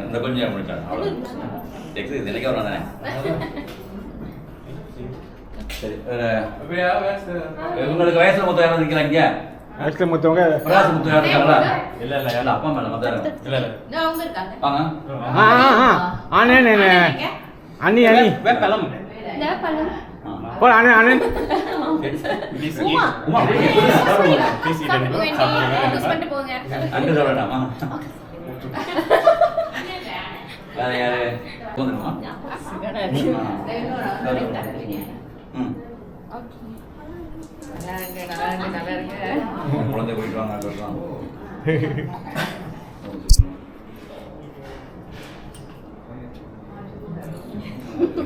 இந்த கொஞ்சம் முடிச்சாங்க. டெக்ஸ்ட் தினைக்கு வரும் தானே. சரி. உங்களுக்கு வயசுல மொத்தம் யாரும் நிற்கிறாங்க? வயசுல மொத்தவங்க பிரகாசம் முத்து யாரும் இருக்காங்களா? இல்ல அப்பா மேல மொத்தம் யாரும்? இல்ல நான் அவங்க இருக்காங்க. வாங்க. அண்ணே அண்ணி வேப்பலம். நான் பழம். போ அண்ணே உமா ப்ளீஸ் யூஸ் பண்ணிட்டு போங்க. அங்க சொல்லலாமா? வேற யாரு போதுமா? ம் நல்லா இருக்கு. குழந்தை போயிட்டு வாங்க சொல்லலாம்.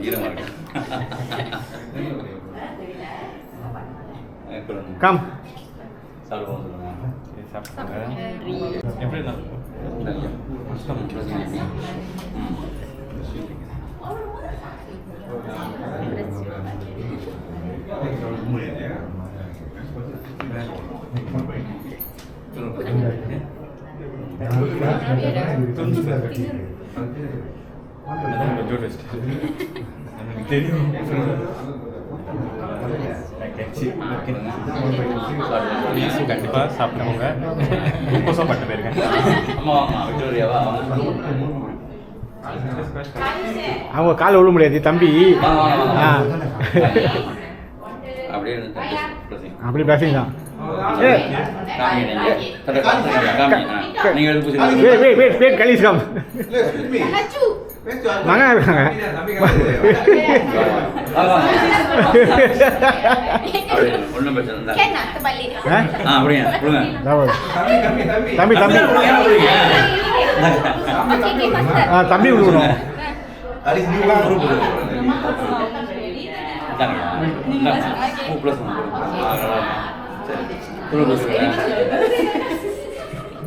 ஈரமா இருக்கு. கம் சாப்பிடுவோம் சொல்லுங்க. எப்படி இருந்தாலும் கண்டிப்பாக சாப்பிட்டவங்க குளுக்கோஸும் பட்டு போயிருக்கேன். அம்மா வாங்கம்மா விக்டோரியாவா அவங்க காலை விட முடியாது தம்பி. அப்படியே அப்படி பேசுங்க தான். நீங்க எடுத்து வெயிட் கலீஸ் கம். லச்சு. மகா இருக்காங்க. ஒன்றும் பிரச்சனை இல்லை. கேன் அத்த பள்ளி. அப்படியா கொடுங்க. தம்பி தம்பி விடுவோம்.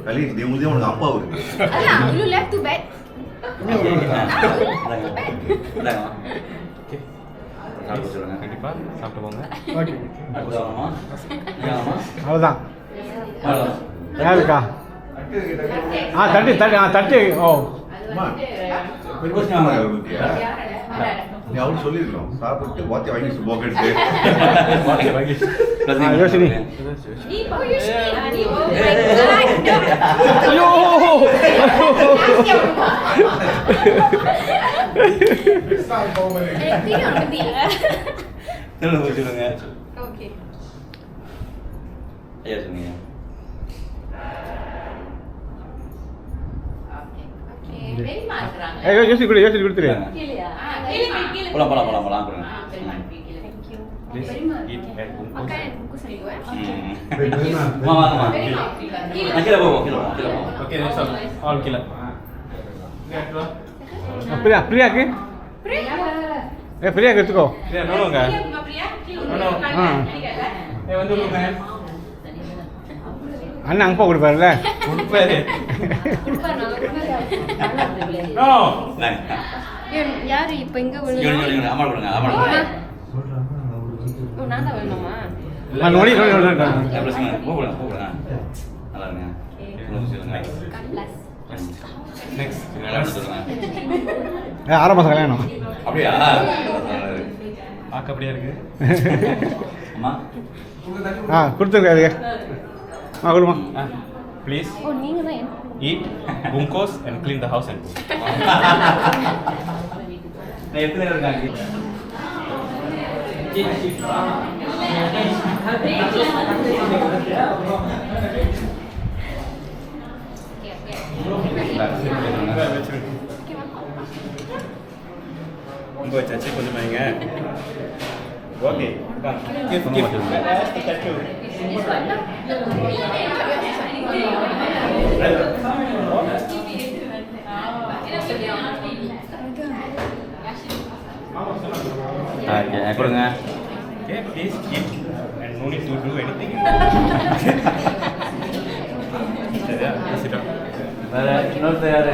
கலீஸ் நீ உதவி உனக்கு அப்பா இருக்கு. அதான் you left to bed. கண்டிப்பாக சாப்பிட்டு போங்க. அவ்வளோதான். யாருக்கா தட்டு. ஓ நீ அவரு சொல்லிருக்கோம் சாப்பிட்டு வாத்தி வாங்கி போக்கெட்டு. யோசினி. ஐயோ. சொல்லுங்க. ஓகே. ஐயா சொன்னீங்க. பெரியமா இருக்கறாங்க. யோசி கொடுத்துரு. போலாம் கொடுங்க. ப்ளீஸ் ஈட் ஹேட் அக்கா எனக்கு புக்கு சொல்லிடுவேன். வாங்கம்மா. கீழே போவோம். ஓகே ஆல் கீழே. பிரியாக்கு பிரியாக்கு எடுத்துக்கோ. நோங்க வந்து அண்ணன் அங்கே போக கொடுப்பாருல்ல. கொடுப்பாரு. நோ யாரு இப்ப இங்க அம்மா கொடுங்க. நான் தான் வேணுமா? நோடி கூப்பிடுங்க. நல்லா இருங்க. சொல்லுங்க. நெக்ஸ்ட் சொல்லுங்க. 6 மாதம் கல்யாணம். அப்படியா? பார்க்க அப்படியே இருக்கு. அம்மா கொடுத்துருக்காரு. கொடுமா. ப்ளீஸ் ஓ நீங்க தான் eat glucose and clean the house and நான் எத்தனை நேரம் இருக்காங்க? ரொம்ப வச்சாச்சு கொஞ்சம் வைங்க. ஓகே கொடுங்க. Okay, please keep and no need to do anything. சரியா? Sit down. வேற இன்னொருத்தர் யாரு?